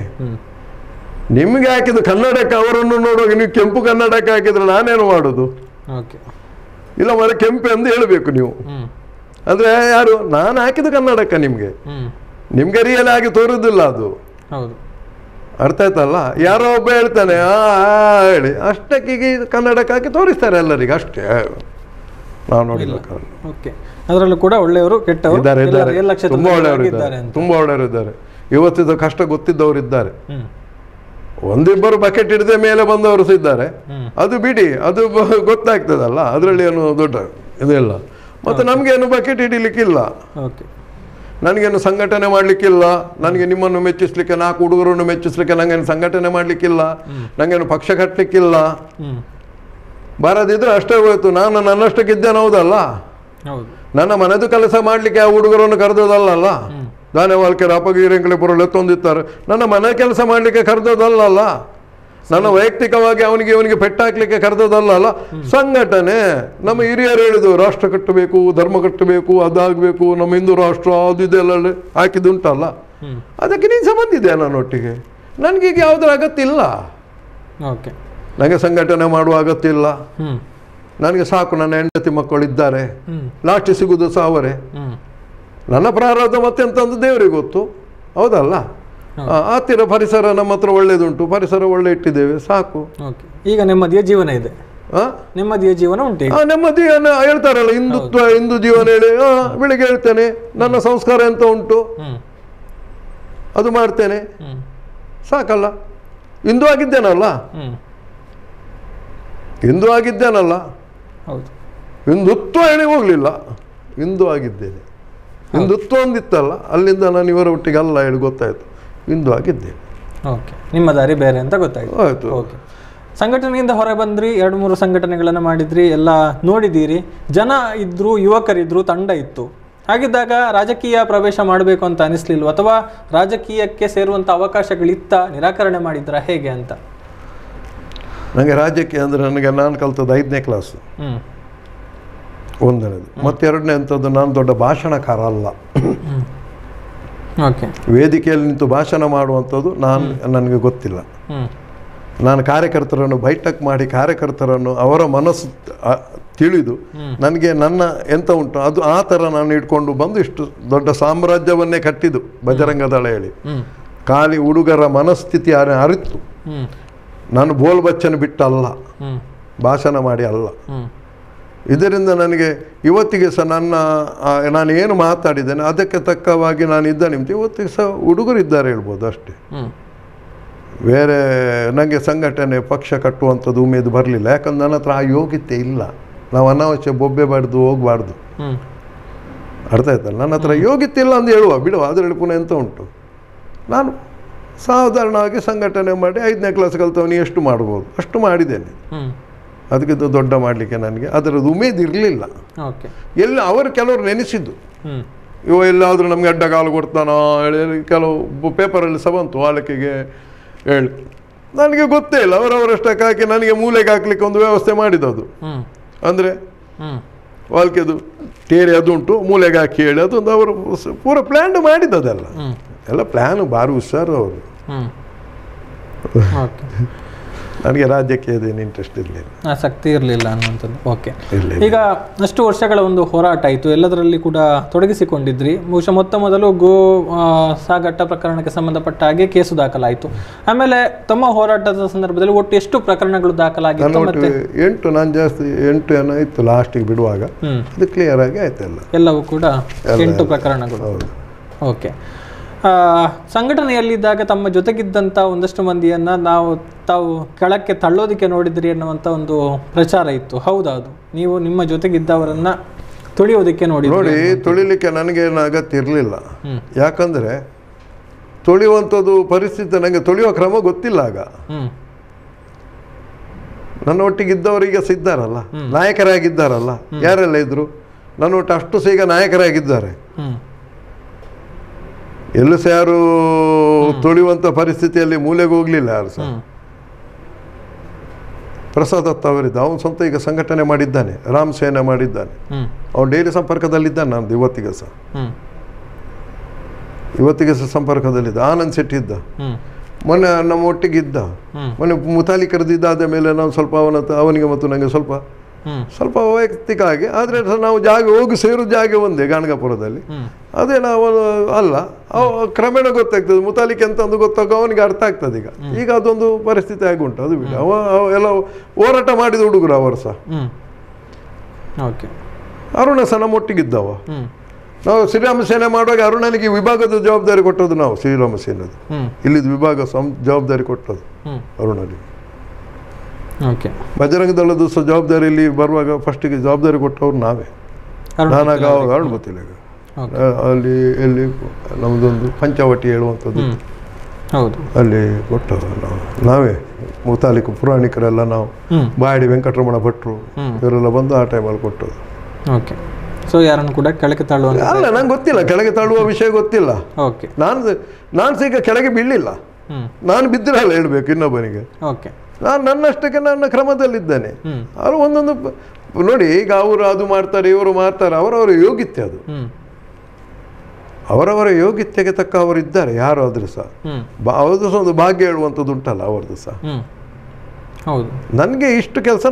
ನಿಮಗೆ ಹಾಕಿದ್ದು ಕನ್ನಡಕ್ಕೆ ಅವರನ್ನು ನೋಡುವಾಗ ನೀವು ಕೆಂಪು ಕನ್ನಡಕ್ಕೆ ಹಾಕಿದ್ರೆ ನಾನೇನು ಮಾಡೋದು? ಇಲ್ಲ ಮರ ಕೆಂಪು ಎಂದು ಹೇಳಬೇಕು ನೀವು. ಅಂದರೆ ಯಾರು ನಾನು ಹಾಕಿದ್ದು ಕನ್ನಡಕ್ಕೆ ನಿಮಗೆ ರಿಯಲ್ ಆಗಿ ತೋರುವುದಿಲ್ಲ ಅದು. ಅರ್ಥ ಆಯ್ತಲ್ಲ? ಯಾರೋ ಒಬ್ಬ ಹೇಳ್ತಾನೆ ಹೇಳಿ ಅಷ್ಟಕ್ಕೀಗ ಕನ್ನಡಕ್ಕೆ ಹಾಕಿ ತೋರಿಸ್ತಾರೆ ಎಲ್ಲರಿಗೆ, ಅಷ್ಟೇ. ನಾವು ನೋಡಿಲ್ಲ.
ಅದರಲ್ಲೂ ಕೂಡ ಒಳ್ಳೆಯವರು ಕೆಟ್ಟವರು
ತುಂಬ ಒಳ್ಳೆಯವರು ಇದ್ದಾರೆ. ಇವತ್ತಿದ ಕಷ್ಟ ಗೊತ್ತಿದ್ದವರು ಇದ್ದಾರೆ. ಒಂದಿಬ್ಬರು ಬಕೆಟ್ ಹಿಡಿದ ಮೇಲೆ ಬಂದವರು ಸಹ ಇದ್ದಾರೆ. ಅದು ಬಿಡಿ, ಅದು ಗೊತ್ತಾಗ್ತದಲ್ಲ, ಅದರಲ್ಲಿ ಏನು ದೊಡ್ಡ ಇದೆಲ್ಲ. ಮತ್ತು ನಮಗೇನು ಬಕೆಟ್ ಹಿಡಿಲಿಕ್ಕಿಲ್ಲ, ನನಗೇನು ಸಂಘಟನೆ ಮಾಡಲಿಕ್ಕಿಲ್ಲ, ನನಗೆ ನಿಮ್ಮನ್ನು ಮೆಚ್ಚಿಸ್ಲಿಕ್ಕೆ, 4 ಹುಡುಗರನ್ನು ಮೆಚ್ಚಿಸ್ಲಿಕ್ಕೆ ನನಗೇನು ಸಂಘಟನೆ ಮಾಡಲಿಕ್ಕಿಲ್ಲ, ನನಗೇನು ಪಕ್ಷ ಕಟ್ಟಲಿಕ್ಕಿಲ್ಲ. ಬರದಿದ್ರೆ ಅಷ್ಟೇ ಹೋಯ್ತು. ನಾನು ನನ್ನಷ್ಟಕ್ಕಿದ್ದೇನೆ, ಹೌದಲ್ಲ? ನನ್ನ ಮನೆದು ಕೆಲಸ ಮಾಡಲಿಕ್ಕೆ ಆ ಹುಡುಗರನ್ನು ಕರೆದೋದಲ್ಲ. ದಾನವಾಲ್ಕೆರೆ ಅಪಗೀರಂಗಳಿ ಪುರಳು ಎತ್ತೊಂದಿರ್ತಾರೆ. ನನ್ನ ಮನೆ ಕೆಲಸ ಮಾಡಲಿಕ್ಕೆ ಕರೆದೋದಲ್ಲ. ನನ್ನ ವೈಯಕ್ತಿಕವಾಗಿ ಅವನಿಗೆ ಪೆಟ್ಟಾಕ್ಲಿಕ್ಕೆ ಕರೆದೋದಲ್ಲ. ಸಂಘಟನೆ. ನಮ್ಮ ಹಿರಿಯರು ಹೇಳಿದ್ರು, ರಾಷ್ಟ್ರ ಕಟ್ಟಬೇಕು, ಧರ್ಮ ಕಟ್ಟಬೇಕು, ಅದಾಗಬೇಕು, ನಮ್ಮ ಹಿಂದೂ ರಾಷ್ಟ್ರ ಅದು ಇದೆಲ್ಲ ಹಾಕಿದುಂಟಲ್ಲ. ಅದಕ್ಕೆ ನೀನು ಸಂಬಂಧ ಇದೆಯಾ ನನ್ನೊಟ್ಟಿಗೆ? ನನಗೀಗ ಯಾವುದರ ಅಗತ್ಯ ಇಲ್ಲ. ನನಗೆ ಸಂಘಟನೆ ಮಾಡುವ ಅಗತ್ಯ ಇಲ್ಲ. ನನಗೆ ಸಾಕು, ನನ್ನ ಹೆಂಡತಿ ಮಕ್ಕಳಿದ್ದಾರೆ, ಲಾಸ್ಟ್ ಸಿಗುವುದು ಸಹ ಅವರೇ. ನನ್ನ ಪ್ರಾರಬ್ಧ ಮತ್ತೆಂತಂದು ದೇವರಿಗೆ ಗೊತ್ತು, ಹೌದಲ್ಲ? ಹತ್ತಿರ ಪರಿಸರ ನಮ್ಮ ಹತ್ರ ಒಳ್ಳೇದುಂಟು, ಪರಿಸರ ಒಳ್ಳೆ ಇಟ್ಟಿದ್ದೇವೆ, ಸಾಕು.
ಈಗ ನೆಮ್ಮದಿಯ ಜೀವನ ಇದೆ, ನೆಮ್ಮದಿಯ ಜೀವನ ಉಂಟು.
ನೆಮ್ಮದಿ ಹೇಳ್ತಾರಲ್ಲ, ಹಿಂದು ಜೀವನ ಹೇಳಿ ಬೆಳಿಗ್ಗೆ ಹೇಳ್ತೇನೆ, ನನ್ನ ಸಂಸ್ಕಾರ ಎಂತ ಉಂಟು ಅದು ಮಾಡ್ತೇನೆ, ಸಾಕಲ್ಲ. ಹಿಂದೂ ಆಗಿದ್ದೇನಲ್ಲ, ಹಿಂದುತ್ವ ಹೇಳಿ ಹೋಗ್ಲಿಲ್ಲ, ಹಿಂದೂ ಆಗಿದ್ದೇನೆ. ಹಿಂದುತ್ವ ಒಂದಿತ್ತಲ್ಲ, ಅಲ್ಲಿಂದ ನಾನು ಇವರ ಒಟ್ಟಿಗೆ ಅಲ್ಲ ಹೇಳಿ ಗೊತ್ತಾಯ್ತು, ಹಿಂದೂ ಆಗಿದ್ದೇನೆ.
ನಿಮ್ಮ ದಾರಿ ಬೇರೆ ಅಂತ ಗೊತ್ತಾಯ್ತು. ಆಯ್ತು. ಸಂಘಟನೆಯಿಂದ ಹೊರ ಬಂದ್ರಿ, 2-3 ಸಂಘಟನೆಗಳನ್ನು ಮಾಡಿದ್ರಿ, ಎಲ್ಲ ನೋಡಿದ್ದೀರಿ. ಜನ ಇದ್ರು, ಯುವಕರಿದ್ರು, ತಂಡ ಇತ್ತು. ಹಾಗಿದ್ದಾಗ ರಾಜಕೀಯ ಪ್ರವೇಶ ಮಾಡಬೇಕು ಅಂತ ಅನಿಸ್ಲಿಲ್ವ? ಅಥವಾ ರಾಜಕೀಯಕ್ಕೆ ಸೇರುವಂಥ ಅವಕಾಶಗಳಿತ್ತ, ನಿರಾಕರಣೆ ಮಾಡಿದ್ರ, ಹೇಗೆ ಅಂತ?
ನನಗೆ ರಾಜಕೀಯ ಅಂದರೆ ನಾನು ಕಲ್ತದ್ದು 5ನೇ ಕ್ಲಾಸು, ಒಂದನೇದು. ಮತ್ತು 2ನೇ ಅಂಥದ್ದು, ನಾನು ದೊಡ್ಡ ಭಾಷಣಕಾರ ಅಲ್ಲ. ವೇದಿಕೆಯಲ್ಲಿ ನಿಂತು ಭಾಷಣ ಮಾಡುವಂಥದ್ದು ನನಗೆ ಗೊತ್ತಿಲ್ಲ. ನಾನು ಕಾರ್ಯಕರ್ತರನ್ನು ಬೈಠಕ್ ಮಾಡಿ, ಕಾರ್ಯಕರ್ತರನ್ನು ಅವರ ಮನಸ್ಸು ತಿಳಿದು ನನಗೆ ನನ್ನ ಎಂತ ಉಂಟು ಅದು ಆ ಥರ ನಾನು ಇಟ್ಕೊಂಡು ಬಂದು ಇಷ್ಟು ದೊಡ್ಡ ಸಾಮ್ರಾಜ್ಯವನ್ನೇ ಕಟ್ಟಿದ್ದು ಬಜರಂಗ ದಳ ಹೇಳಿ. ಖಾಲಿ ಹುಡುಗರ ಮನಸ್ಥಿತಿ ಅರಿತು ನಾನು ಬೋಲ್ ಬಚ್ಚನ್ ಬಿಟ್ಟಲ್ಲ, ಭಾಷಣ ಮಾಡಿ ಅಲ್ಲ. ಇದರಿಂದ ನನಗೆ ಇವತ್ತಿಗೆ ಸಹ ನಾನು ಏನು ಮಾತಾಡಿದ್ದೇನೆ ಅದಕ್ಕೆ ತಕ್ಕವಾಗಿ ನಾನು ಇದ್ದ ನಿಮ್ದು ಇವತ್ತಿಗೆ ಸಹ ಹುಡುಗರಿದ್ದಾರೆ ಹೇಳ್ಬೋದು ಅಷ್ಟೇ. ಬೇರೆ ನನಗೆ ಸಂಘಟನೆ ಪಕ್ಷ ಕಟ್ಟುವಂಥದ್ದು ಉಮೇದು ಬರಲಿಲ್ಲ. ಯಾಕಂದ್ರೆ ನನ್ನ ಹತ್ರ ಆ ಯೋಗ್ಯತೆ ಇಲ್ಲ. ನಾವು ಅನಾವಶ್ಯ ಬೊಬ್ಬೆ ಬಾರ್ದು ಹೋಗಬಾರ್ದು, ಅರ್ಥ ಆಯ್ತಲ್ಲ? ನನ್ನ ಹತ್ರ ಯೋಗ್ಯತೆ ಇಲ್ಲ ಅಂತ ಬಿಡುವ ಅದರಲ್ಲಿ ಪುನಃ ಎಂತ ಉಂಟು. ನಾನು ಸಾಧಾರಣವಾಗಿ ಸಂಘಟನೆ ಮಾಡಿ 5ನೇ ಕ್ಲಾಸ್ ಕಲ್ತವನಿ ಎಷ್ಟು ಮಾಡ್ಬೋದು ಅಷ್ಟು ಮಾಡಿದ್ದೇನೆ. ಅದಕ್ಕಿಂತ ದೊಡ್ಡ ಮಾಡಲಿಕ್ಕೆ ನನಗೆ ಅದರದ್ದು ಉಮೇದು ಇರಲಿಲ್ಲ. ಎಲ್ಲ ಅವರು ಕೆಲವರು ನೆನೆಸಿದ್ದು ಇವ ಎಲ್ಲಾದರೂ ನಮಗೆ ಅಡ್ಡ ಕಾಲು ಕೊಡ್ತಾನೋ ಹೇಳಿ ಕೆಲವು ಪೇಪರಲ್ಲಿ ಸಹ ಬಂತು ವಾಲಕಿಗೆ ಹೇಳಿ. ನನಗೆ ಗೊತ್ತೇ ಇಲ್ಲ, ಅವರವರಷ್ಟಕ್ಕೆ ಹಾಕಿ ನನಗೆ ಮೂಲೆಗೆ ಹಾಕ್ಲಿಕ್ಕೆ ಒಂದು ವ್ಯವಸ್ಥೆ ಮಾಡಿದದು. ಅಂದರೆ ವಾಲ್ಕೆದು ಟೇರಿ ಅದು ಉಂಟು, ಮೂಲೆಗೆ ಹಾಕಿ ಹೇಳಿ ಅದೊಂದು ಅವರು ಪೂರ ಪ್ಲ್ಯಾನ್ ಮಾಡಿದ್ದದೆಲ್ಲ. ಎಲ್ಲ ಪ್ಲ್ಯಾನು ಭಾರಿ ಹುಷಾರು ಅವರು. ನನಗೆ ರಾಜ್ಯಕ್ಕೆ ಅದೇನು ಇಂಟ್ರೆಸ್ಟ್ ಇರಲಿಲ್ಲ,
ಆಸಕ್ತಿ ಇರಲಿಲ್ಲ ಅನ್ನುವಂಥದ್ದು. ಓಕೆ, ಈಗ ಅಷ್ಟು ವರ್ಷಗಳ ಒಂದು ಹೋರಾಟ ಆಯಿತು, ಎಲ್ಲದರಲ್ಲಿ ಕೂಡ ತೊಡಗಿಸಿಕೊಂಡಿದ್ರಿ. ಬಹುಶಃ ಮೊದಲು ಗೋ ಸಾಗಾಟ ಪ್ರಕರಣಕ್ಕೆ ಸಂಬಂಧಪಟ್ಟ ಹಾಗೆ ಕೇಸು ದಾಖಲಾಯಿತು. ಆಮೇಲೆ ತಮ್ಮ ಹೋರಾಟದ ಸಂದರ್ಭದಲ್ಲಿ ಒಟ್ಟು ಎಷ್ಟು ಪ್ರಕರಣಗಳು ದಾಖಲಾಗಿತ್ತು? ಮತ್ತೆ
8, ನಾನು ಜಾಸ್ತಿ 8 ಏನೋ ಇತ್ತು ಲಾಸ್ಟಿಗೆ ಬಿಡುವಾಗ, ಅದು ಕ್ಲಿಯರ್ ಆಗಿ ಆಯ್ತಲ್ಲ,
ಎಲ್ಲವೂ ಕೂಡ 8 ಪ್ರಕರಣಗಳು. ಓಕೆ, ಸಂಘಟನೆಯಲ್ಲಿದ್ದಾಗ ತಮ್ಮ ಜೊತೆಗಿದ್ದಂಥ ಒಂದಷ್ಟು ಮಂದಿಯನ್ನು ತಾವು ಕೆಳಕ್ಕೆ ತಳ್ಳೋದಕ್ಕೆ ನೋಡಿದ್ರಿ ಅನ್ನುವಂಥ ಒಂದು ಪ್ರಚಾರ ಇತ್ತು. ಹೌದಾ ಅದು? ನೀವು ನಿಮ್ಮ ಜೊತೆಗಿದ್ದವರನ್ನ ತುಳಿಯೋದಕ್ಕೆ ನೋಡಿ
ತುಳಿಲಿಕ್ಕೆ ನನಗೇನು ಅಗತ್ಯ ಇರಲಿಲ್ಲ. ಯಾಕಂದರೆ ತುಳಿಯುವಂಥದ್ದು ಪರಿಸ್ಥಿತಿ ನನಗೆ ತುಳಿಯುವ ಕ್ರಮ ಗೊತ್ತಿಲ್ಲ. ಆಗ ನನ್ನ ಒಟ್ಟಿಗಿದ್ದವರಿಗೆ ಸಿದ್ದಾರಲ್ಲ, ನಾಯಕರಾಗಿದ್ದಾರಲ್ಲ, ಯಾರೆಲ್ಲ ಇದ್ರು ನನ್ನ ಒಟ್ಟು ಅಷ್ಟು ಸಹ ಈಗ ನಾಯಕರಾಗಿದ್ದಾರೆ. ಎಲ್ಲೂ ಸಹ ಯಾರು ತುಳಿಯುವಂಥ ಪರಿಸ್ಥಿತಿಯಲ್ಲಿ ಮೂಲೆಗೆ ಹೋಗಲಿಲ್ಲ ಯಾರು ಸಹ. ಪ್ರಸಾದ್ ದತ್ತ ಅವರಿದ್ದ, ಅವನು ಸ್ವಂತ ಈಗ ಸಂಘಟನೆ ಮಾಡಿದ್ದಾನೆ, ರಾಮ್ ಸೇನೆ ಮಾಡಿದ್ದಾನೆ, ಅವನು ಡೈಲಿ ಸಂಪರ್ಕದಲ್ಲಿದ್ದಾನೆ. ನಾನು ಇವತ್ತಿಗೆ ಸಹ ಸಂಪರ್ಕದಲ್ಲಿದ್ದ. ಆನಂದ್ ಶೆಟ್ಟಿ ಇದ್ದ, ಮೊನ್ನೆ ನಮ್ಮ ಒಟ್ಟಿಗಿದ್ದ. ಮೊನ್ನೆ ಮುತಾಲಿ ಕರೆದಿದ್ದಾದ ಮೇಲೆ ನಾವು ಸ್ವಲ್ಪ ಅವನಿಗೆ ಮತ್ತು ನನಗೆ ಸ್ವಲ್ಪ ವೈಯಕ್ತಿಕ ಆಗಿ, ಆದರೆ ನಾವು ಹೋಗಿ ಸೇರೋ ಜಾಗ ಒಂದೇ ಗಾಣಗಾಪುರದಲ್ಲಿ. ಅದೇ ನಾವು ಅಲ್ಲ, ಕ್ರಮೇಣ ಗೊತ್ತಾಗ್ತದೆ ಮುತಾಲಿಕೆ ಅಂತ ಒಂದು ಗೊತ್ತಾಗ ಅವನಿಗೆ ಅರ್ಥ ಆಗ್ತದೆ. ಈಗ ಅದೊಂದು ಪರಿಸ್ಥಿತಿ ಆಗಿ ಉಂಟು, ಅದು ಬಿಡಿ. ಎಲ್ಲ ಹೋರಾಟ ಮಾಡಿದ ಹುಡುಗರು ಅವರು ಸಹ. ಅರುಣ ಸಹ ನಮ್ಮ ಒಟ್ಟಿಗಿದ್ದವ. ನಾವು ಶ್ರೀರಾಮ ಸೇನೆ ಮಾಡುವಾಗ ಅರುಣನಿಗೆ ವಿಭಾಗದ ಜವಾಬ್ದಾರಿ ಕೊಟ್ಟದ್ದು ನಾವು, ಶ್ರೀರಾಮ ಸೇನೆದು ಇಲ್ಲಿದ್ದು ವಿಭಾಗ ಜವಾಬ್ದಾರಿ ಕೊಟ್ಟದ್ದು ಅರುಣನಿಗೆ. ಬಜರಂಗ ದಳದ ಸಹ ಜವಾಬ್ದಾರಿಯಲ್ಲಿ ಬರುವಾಗ ಫಸ್ಟಿಗೆ ಜವಾಬ್ದಾರಿ ಕೊಟ್ಟವ್ರು ನಾವೇ. ನಾನಾಗ ಅರುಣ್ ಗೊತ್ತಿಲ್ಲ. ಈಗ ಅಲ್ಲಿ ಎಲ್ಲಿ ನಮ್ಮದೊಂದು ಪಂಚವಟಿ ಹೇಳುವಂಥದ್ದು, ಅಲ್ಲಿ ಕೊಟ್ಟವರು ನಾವೇ. ಮುತಾಲಿಕ ಪುರಾಣಿಕರೆಲ್ಲ ನಾವು, ಬಾಡಿ ವೆಂಕಟರಮಣ ಭಟ್ರು ಇವರೆಲ್ಲ ಬಂದು ಆ ಟೈಮಲ್ಲಿ ಕೊಟ್ಟದ್ದು.
ಸೊ ಯಾರನ್ನು ಕೂಡ ಕೆಳಗೆ ತಳ್ಳುವ
ಅಲ್ಲ, ನಂಗೆ ಗೊತ್ತಿಲ್ಲ, ಕೆಳಗೆ ತಳ್ಳುವ ವಿಷಯ ಗೊತ್ತಿಲ್ಲ. ನಾನು ಸಹ ಈಗ ಕೆಳಗೆ ಬೀಳಲಿಲ್ಲ. ನಾನು ಬಿದ್ದಿರಲ್ಲ ಹೇಳ್ಬೇಕು ಇನ್ನೊಬ್ಬನಿಗೆ. ನಾನು ನನ್ನಷ್ಟಕ್ಕೆ ನನ್ನ ಕ್ರಮದಲ್ಲಿದ್ದೇನೆ. ಅವರು ಒಂದೊಂದು ನೋಡಿ, ಈಗ ಅವರು ಅದು ಮಾಡ್ತಾರೆ, ಇವರು ಮಾಡ್ತಾರೆ, ಅವರವರ ಯೋಗ್ಯತೆ ಅದು. ಅವರವರ ಯೋಗ್ಯತೆಗೆ ತಕ್ಕ ಅವರು ಇದ್ದಾರೆ, ಯಾರು ಆದರೂ ಸಹ. ಅವ್ರದ್ದು ಸಹ ಒಂದು ಭಾಗ್ಯ ಹೇಳುವಂಥದ್ದು ಉಂಟಲ್ಲ ಅವ್ರದ್ದು ಸಹ. ನನಗೆ ಇಷ್ಟು ಕೆಲಸ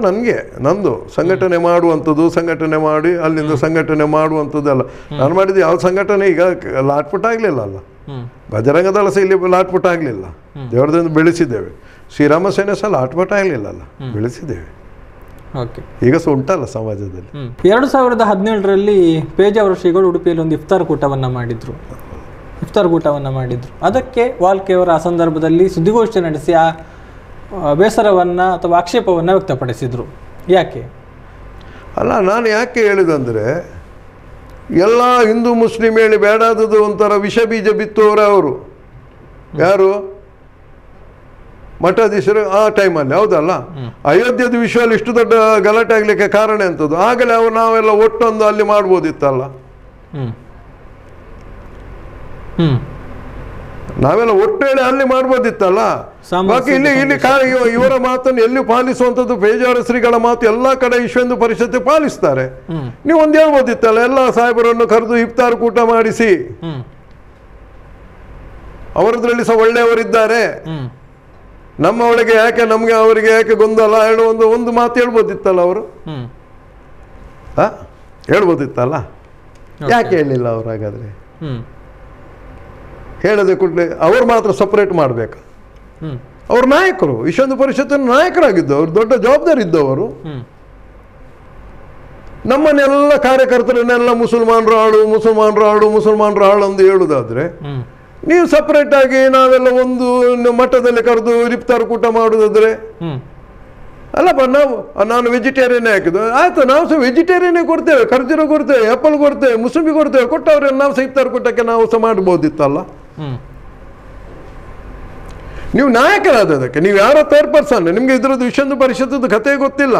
ನಂದು ಸಂಘಟನೆ ಮಾಡುವಂಥದ್ದು, ಸಂಘಟನೆ ಮಾಡಿ ಅಲ್ಲಿಂದ ಸಂಘಟನೆ ಮಾಡುವಂಥದ್ದೆಲ್ಲ ನಾನು ಮಾಡಿದ್ದು. ಯಾವ ಸಂಘಟನೆ ಈಗ ಲಾಟ್ಪುಟ್ ಆಗಲಿಲ್ಲ ಅಲ್ಲ, ಬಜರಂಗ ದಳ ಸಹ ಇಲ್ಲಿ ಲಾಟ್ಪುಟ್ ಆಗಲಿಲ್ಲ, ದೇವರದಿಂದ ಬೆಳೆಸಿದ್ದೇವೆ. ಶ್ರೀರಾಮ ಸೇನೆ ಸಹ ಲಾಟ್ಪುಟ್ ಆಗಲಿಲ್ಲಲ್ಲ, ಬೆಳೆಸಿದ್ದೇವೆ. ಈಗ ಸಹ ಉಂಟಲ್ಲ ಸಮಾಜದಲ್ಲಿ.
2017ರಲ್ಲಿ ಪೇಜಾವರ ಶ್ರೀಗಳು ಉಡುಪಿಯಲ್ಲಿ ಒಂದು ಇಫ್ತಾರ್ ಕೂಟವನ್ನು ಮಾಡಿದ್ರು. ಅದಕ್ಕೆ ವಾಲ್ಕೆಯವರು ಆ ಸಂದರ್ಭದಲ್ಲಿ ಸುದ್ದಿಗೋಷ್ಠಿ ನಡೆಸಿ ಆ ಬೇಸರವನ್ನು ಅಥವಾ ಆಕ್ಷೇಪವನ್ನು ವ್ಯಕ್ತಪಡಿಸಿದರು. ಯಾಕೆ?
ಅಲ್ಲ, ನಾನು ಯಾಕೆ ಹೇಳಿದಂದರೆ, ಎಲ್ಲ ಹಿಂದೂ ಮುಸ್ಲಿಂ ಹೇಳಿ ಬೇಡಾದದ್ದು ಒಂಥರ ವಿಷ ಬೀಜ ಬಿತ್ತೋರು ಅವರು. ಯಾರು? ಮಠಾಧೀಶರು ಆ ಟೈಮಲ್ಲಿ. ಹೌದಲ್ಲ, ಅಯೋಧ್ಯದ ವಿಷಯದಲ್ಲಿ ಇಷ್ಟು ದೊಡ್ಡ ಗಲಾಟೆ ಆಗಲಿಕ್ಕೆ ಕಾರಣ ಎಂಥದ್ದು? ಆಗಲೇ ನಾವೆಲ್ಲ ಒಟ್ಟೊಂದು ಅಲ್ಲಿ ಮಾಡ್ಬೋದಿತ್ತಲ್ಲ, ನಾವೆಲ್ಲ ಒಟ್ಟು ಹೇಳಿ ಅಲ್ಲಿ ಮಾಡ್ಬೋದಿತ್ತಲ್ಲ. ಬಾಕಿ ಇಲ್ಲಿ ಇವರ ಮಾತನ್ನು ಎಲ್ಲಿ ಪಾಲಿಸುವಂಥದ್ದು? ಪೇಜಾವರ ಶ್ರೀಗಳ ಮಾತು ಎಲ್ಲ ಕಡೆ ವಿಶ್ವ ಹಿಂದೂ ಪರಿಷತ್ ಪಾಲಿಸ್ತಾರೆ. ನೀವು ಒಂದು ಹೇಳ್ಬೋದಿತ್ತಲ್ಲ, ಎಲ್ಲ ಸಾಹೇಬರನ್ನು ಕರೆದು ಇಫ್ತಾರ್ ಕೂಟ ಮಾಡಿಸಿ, ಅವರದ್ರಲ್ಲಿ ಸಹ ಒಳ್ಳೆಯವರಿದ್ದಾರೆ, ನಮ್ಮ ಒಳಗೆ ಯಾಕೆ ನಮ್ಗೆ ಅವರಿಗೆ ಯಾಕೆ ಗೊಂದಲ ಹೇಳೋ ಒಂದು ಮಾತು ಹೇಳ್ಬೋದಿತ್ತಲ್ಲ ಅವರು. ಹೇಳ್ಬೋದಿತ್ತಲ್ಲ, ಯಾಕೆ ಹೇಳಿಲ್ಲ ಅವರು? ಹಾಗಾದ್ರೆ ಹೇಳದೆ ಕೂಡಲೇ ಅವ್ರು ಮಾತ್ರ ಸಪ್ರೇಟ್ ಮಾಡಬೇಕು. ಅವ್ರ ನಾಯಕರು, ವಿಶ್ವ ಹಿಂದೂ ಪರಿಷತ್ತಿನ ನಾಯಕರಾಗಿದ್ದವರು, ದೊಡ್ಡ ಜವಾಬ್ದಾರಿ ಇದ್ದವರು. ನಮ್ಮನ್ನೆಲ್ಲ ಕಾರ್ಯಕರ್ತರನ್ನೆಲ್ಲ ಮುಸಲ್ಮಾನರು ಹಾಳು ಅಂತ ಹೇಳುದಾದ್ರೆ, ನೀವು ಸಪ್ರೇಟ್ ಆಗಿ ನಾವೆಲ್ಲ ಒಂದು ಮಠದಲ್ಲಿ ಕರೆದು ಇಫ್ತಾರ್ ಕೂಟ ಮಾಡುದಾದ್ರೆ, ಅಲ್ಲಪ್ಪ ನಾನು ವೆಜಿಟೇರಿಯನ್ನೇ ಹಾಕಿದ್ದು ಆಯ್ತು, ನಾವು ಸಹ ವೆಜಿಟೇರಿಯನ್ನೇ ಕೊಡ್ತೇವೆ, ಖರ್ಜೂರ ಕೊಡ್ತೇವೆ, ಆ್ಯಪಲ್ ಕೊಡ್ತೇವೆ, ಮುಸುಂಬಿ ಕೊಡ್ತೇವೆ, ಕೊಟ್ಟವ್ರೆ ನಾವು ಸಹ ಇಫ್ತಾರ್ ಕೂಟಕ್ಕೆ ನಾವು ಸಹ ಮಾಡ್ಬೋದಿತ್ತಲ್ಲ. ನೀವು ನಾಯಕರಾದದಕ್ಕೆ ನೀವು ಯಾರೋ ಥರ್ಡ್ ಪರ್ಸನ್, ನಿಮ್ಗೆ ಇದ್ರದ್ದು ವಿಶ್ವ ಹಿಂದೂ ಪರಿಷತ್ತದ್ದು ಕಥೆ ಗೊತ್ತಿಲ್ಲ.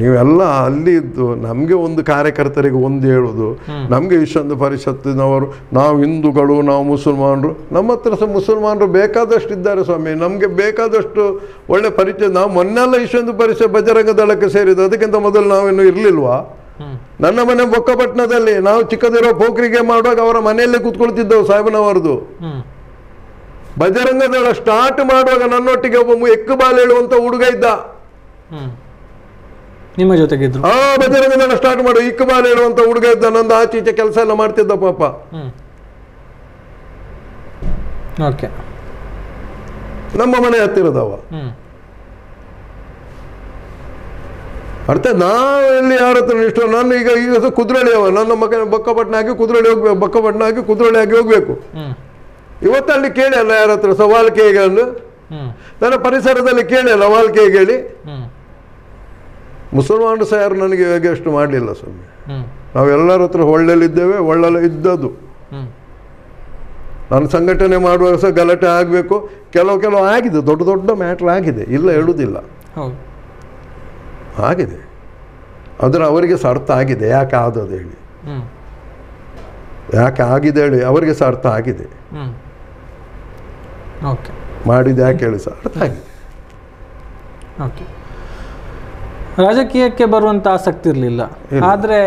ನೀವೆಲ್ಲ ಅಲ್ಲಿ ಇದ್ದು ನಮಗೆ ಒಂದು ಕಾರ್ಯಕರ್ತರಿಗೆ ಒಂದು ಹೇಳೋದು, ನಮಗೆ ಇಷ್ಟೊಂದು ಪರಿಷತ್ತಿನವರು, ನಾವು ಹಿಂದೂಗಳು, ನಾವು ಮುಸಲ್ಮಾನರು. ನಮ್ಮ ಹತ್ರ ಸಹ ಮುಸಲ್ಮಾನರು ಬೇಕಾದಷ್ಟು ಇದ್ದಾರೆ ಸ್ವಾಮಿ, ನಮಗೆ ಬೇಕಾದಷ್ಟು ಒಳ್ಳೆ ಪರಿಚಯ. ನಾವು ಮೊನ್ನೆಲ್ಲ ಇಷ್ಟೊಂದು ಪರಿಚಯ ಬಜರಂಗ ದಳಕ್ಕೆ ಸೇರಿದ್ದು, ಅದಕ್ಕಿಂತ ಮೊದಲು ನಾವೇನು ಇರಲಿಲ್ವಾ? ನನ್ನ ಮನೆ ಬೊಕ್ಕಪಟ್ಟಣದಲ್ಲಿ ನಾವು ಚಿಕ್ಕದಿರೋ ಪೋಖ್ರಿಗೆ ಮಾಡುವಾಗ ಅವರ ಮನೆಯಲ್ಲೇ ಕೂತ್ಕೊಳ್ತಿದ್ದೆವು ಸಾಹೇಬನವರದು. ಬಜರಂಗ ದಳ ಸ್ಟಾರ್ಟ್ ಮಾಡುವಾಗ ನನ್ನೊಟ್ಟಿಗೆ ಒಬ್ಬ ಎಕ್ಕುಬಾಲ್ ಹೇಳುವಂತ ಹುಡುಗ ಇದ್ದ,
ನಿಮ್ಮ ಜೊತೆಗಿದ್ರು.
ಬಜರಂಗ ದಳ ಸ್ಟಾರ್ಟ್ ಮಾಡು ಇಕ್ಕುಬಾಲ್ ಹೇಳುವಂತ ಹುಡುಗ ಇದ್ದ, ನಂದು ಆಚೆ ಈಚೆ ಕೆಲಸ ಎಲ್ಲ ಮಾಡ್ತಿದ್ದ ಪಾಪ. ನಮ್ಮ ಮನೆ ಹತ್ತಿರದವ. ಅರ್ಥ ನಾವೆಲ್ಲಿ ಯಾರ ಹತ್ರ ಇಷ್ಟ. ನಾನು ಈಗ ಕುದ್ರಳ್ಳಿ ಅವ, ನನ್ನ ಮಗ ಬೊಕ್ಕಪಟ್ಟಣ ಹಾಕಿ ಕುದ್ರಳ್ಳಿ ಹೋಗ್ಬೇಕು, ಬೊಕ್ಕಪಟ್ಟಣ ಹಾಕಿ ಕುದ್ರಳ್ಳಿ ಆಗಿ ಹೋಗ್ಬೇಕು. ಇವತ್ತಲ್ಲಿ ಕೇಳಿ ಅಲ್ಲ ಯಾರ ಹತ್ರ ಸಹ ವಾಲ್ಕೆಗಳು, ನನ್ನ ಪರಿಸರದಲ್ಲಿ ಕೇಳಿ ಅಲ್ಲ ವಾಲ್ಕೆ ಹೇಳಿ. ಮುಸಲ್ಮಾನರು ಸಹ ಯಾರು ನನಗೆ ಹೇಗೆ ಅಷ್ಟು ಮಾಡಲಿಲ್ಲ ಸ್ವಾಮಿ. ನಾವೆಲ್ಲರ ಹತ್ರ ಒಳ್ಳೆಲಿದ್ದೇವೆ, ಒಳ್ಳೆಲ್ಲ ಇದ್ದದ್ದು. ನಾನು ಸಂಘಟನೆ ಮಾಡುವಾಗ ಸಹ ಗಲಾಟೆ ಆಗಬೇಕು, ಕೆಲವು ಆಗಿದೆ, ದೊಡ್ಡ ದೊಡ್ಡ ಮ್ಯಾಟ್ರ್ ಆಗಿದೆ, ಇಲ್ಲ ಹೇಳುವುದಿಲ್ಲ, ಆಗಿದೆ. ಆದರೆ ಅವರಿಗೆ ಸಹ ಅರ್ಥ ಆಗಿದೆ ಯಾಕೆ ಆದದ್ದು ಹೇಳಿ, ಯಾಕೆ ಆಗಿದೆ ಹೇಳಿ ಅವರಿಗೆ ಸಹ ಅರ್ಥ ಆಗಿದೆ. ಮಾಡಿದ್ದು ಯಾಕೆ ಹೇಳಿ ಸಹ ಅರ್ಥ ಆಗಿದೆ.
ರಾಜಕೀಯಕ್ಕೆ ಬರುವಂಥ ಆಸಕ್ತಿ ಇರಲಿಲ್ಲ, ಆದರೆ